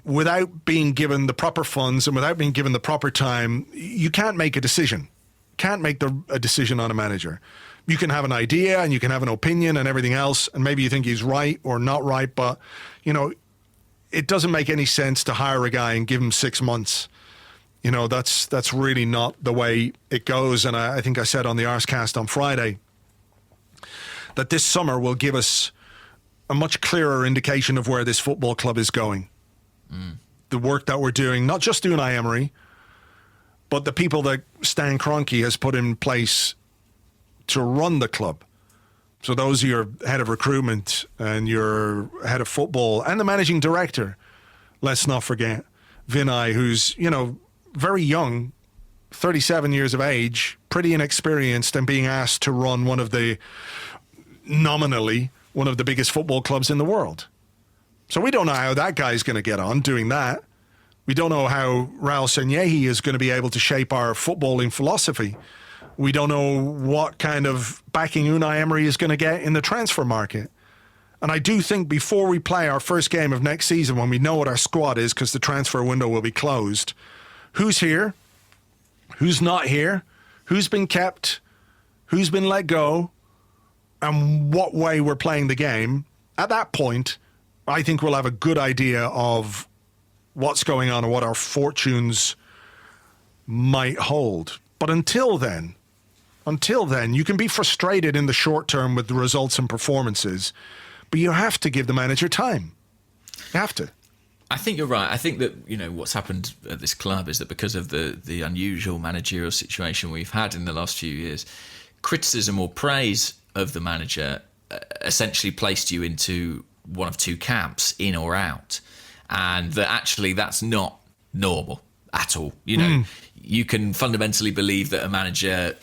without being given the proper funds and without being given the proper time, you can't make a decision. Can't make a decision on a manager. You can have an idea and you can have an opinion and everything else, and maybe you think he's right or not right, but, it doesn't make any sense to hire a guy and give him 6 months. That's really not the way it goes. And I think I said on the Arsecast on Friday that this summer will give us a much clearer indication of where this football club is going. The work that we're doing, not just Unai Emery, but the people that Stan Kroenke has put in place to run the club. So those are your head of recruitment and your head of football and the managing director. Let's not forget Vinay, who's, very young, 37 years of age, pretty inexperienced, and being asked to run nominally one of the biggest football clubs in the world. So we don't know how that guy's going to get on doing that. We don't know how Raul Sanllehi is going to be able to shape our footballing philosophy. We don't know what kind of backing Unai Emery is going to get in the transfer market. And I do think before we play our first game of next season, when we know what our squad is, because the transfer window will be closed, who's here, who's not here, who's been kept, who's been let go, and what way we're playing the game, at that point, I think we'll have a good idea of what's going on and what our fortunes might hold. But until then, you can be frustrated in the short term with the results and performances, but you have to give the manager time. You have to. I think you're right. I think that, what's happened at this club is that because of the unusual managerial situation we've had in the last few years, criticism or praise of the manager essentially placed you into one of two camps, in or out. And that actually that's not normal at all. You can fundamentally believe that a manager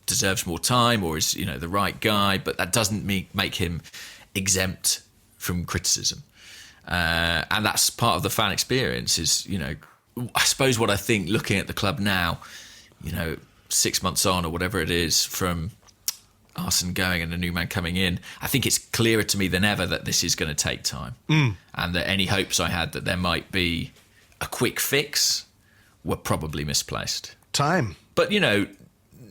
deserves more time or is, the right guy, but that doesn't make him exempt from criticism. And that's part of the fan experience is, I suppose what I think looking at the club now, 6 months on or whatever it is from Arsene going and a new man coming in, I think it's clearer to me than ever that this is going to take time. And that any hopes I had that there might be a quick fix were probably misplaced. Time. But,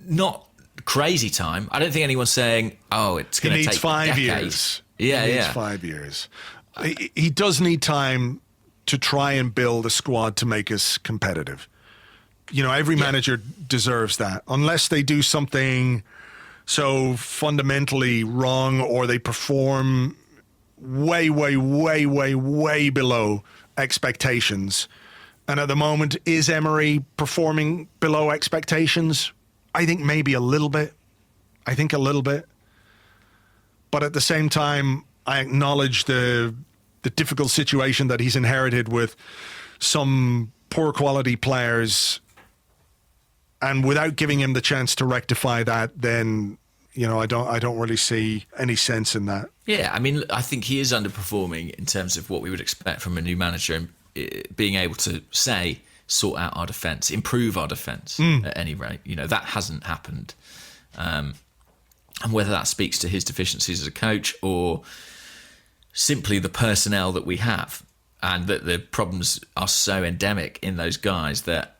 not crazy time. I don't think anyone's saying, it's going to take 5 decades. years. Yeah, He needs 5 years. He does need time to try and build a squad to make us competitive. Every manager deserves that. Unless they do something so fundamentally wrong or they perform way, way, way, way, way below expectations. And at the moment, is Emery performing below expectations? I think maybe a little bit. But at the same time, I acknowledge the difficult situation that he's inherited with some poor quality players, and without giving him the chance to rectify that, then I don't really see any sense in that. Yeah, I mean, I think he is underperforming in terms of what we would expect from a new manager, and being able to sort out our defence, improve our defence at any rate. That hasn't happened, and whether that speaks to his deficiencies as a coach or simply the personnel that we have, and that the problems are so endemic in those guys that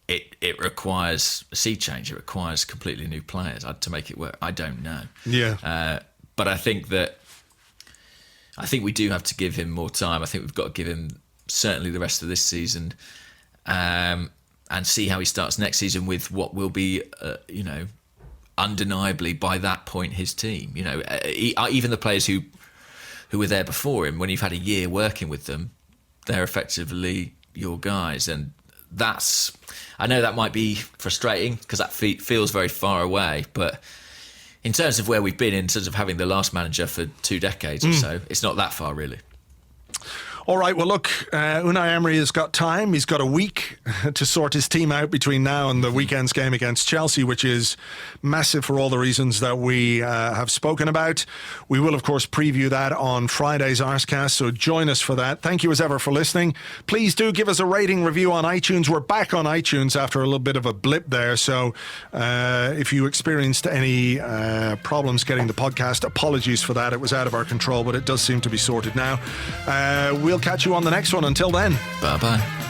it requires a sea change. It requires completely new players to make it work. I don't know. Yeah. But I think we do have to give him more time. I think we've got to give him certainly the rest of this season, and see how he starts next season with what will be, undeniably by that point his team. Even the players who were there before him, when you've had a year working with them, they're effectively your guys. And I know that might be frustrating because that feels very far away, but in terms of where we've been, in terms of having the last manager for 2 decades or so, it's not that far really. All right, well, look, Unai Emery has got time. He's got a week to sort his team out between now and the weekend's game against Chelsea, which is massive for all the reasons that we have spoken about. We will, of course, preview that on Friday's Arsecast, so join us for that. Thank you as ever for listening. Please do give us a rating review on iTunes. We're back on iTunes after a little bit of a blip there, so if you experienced any problems getting the podcast, apologies for that. It was out of our control, but it does seem to be sorted now. We'll catch you on the next one. Until then, bye-bye.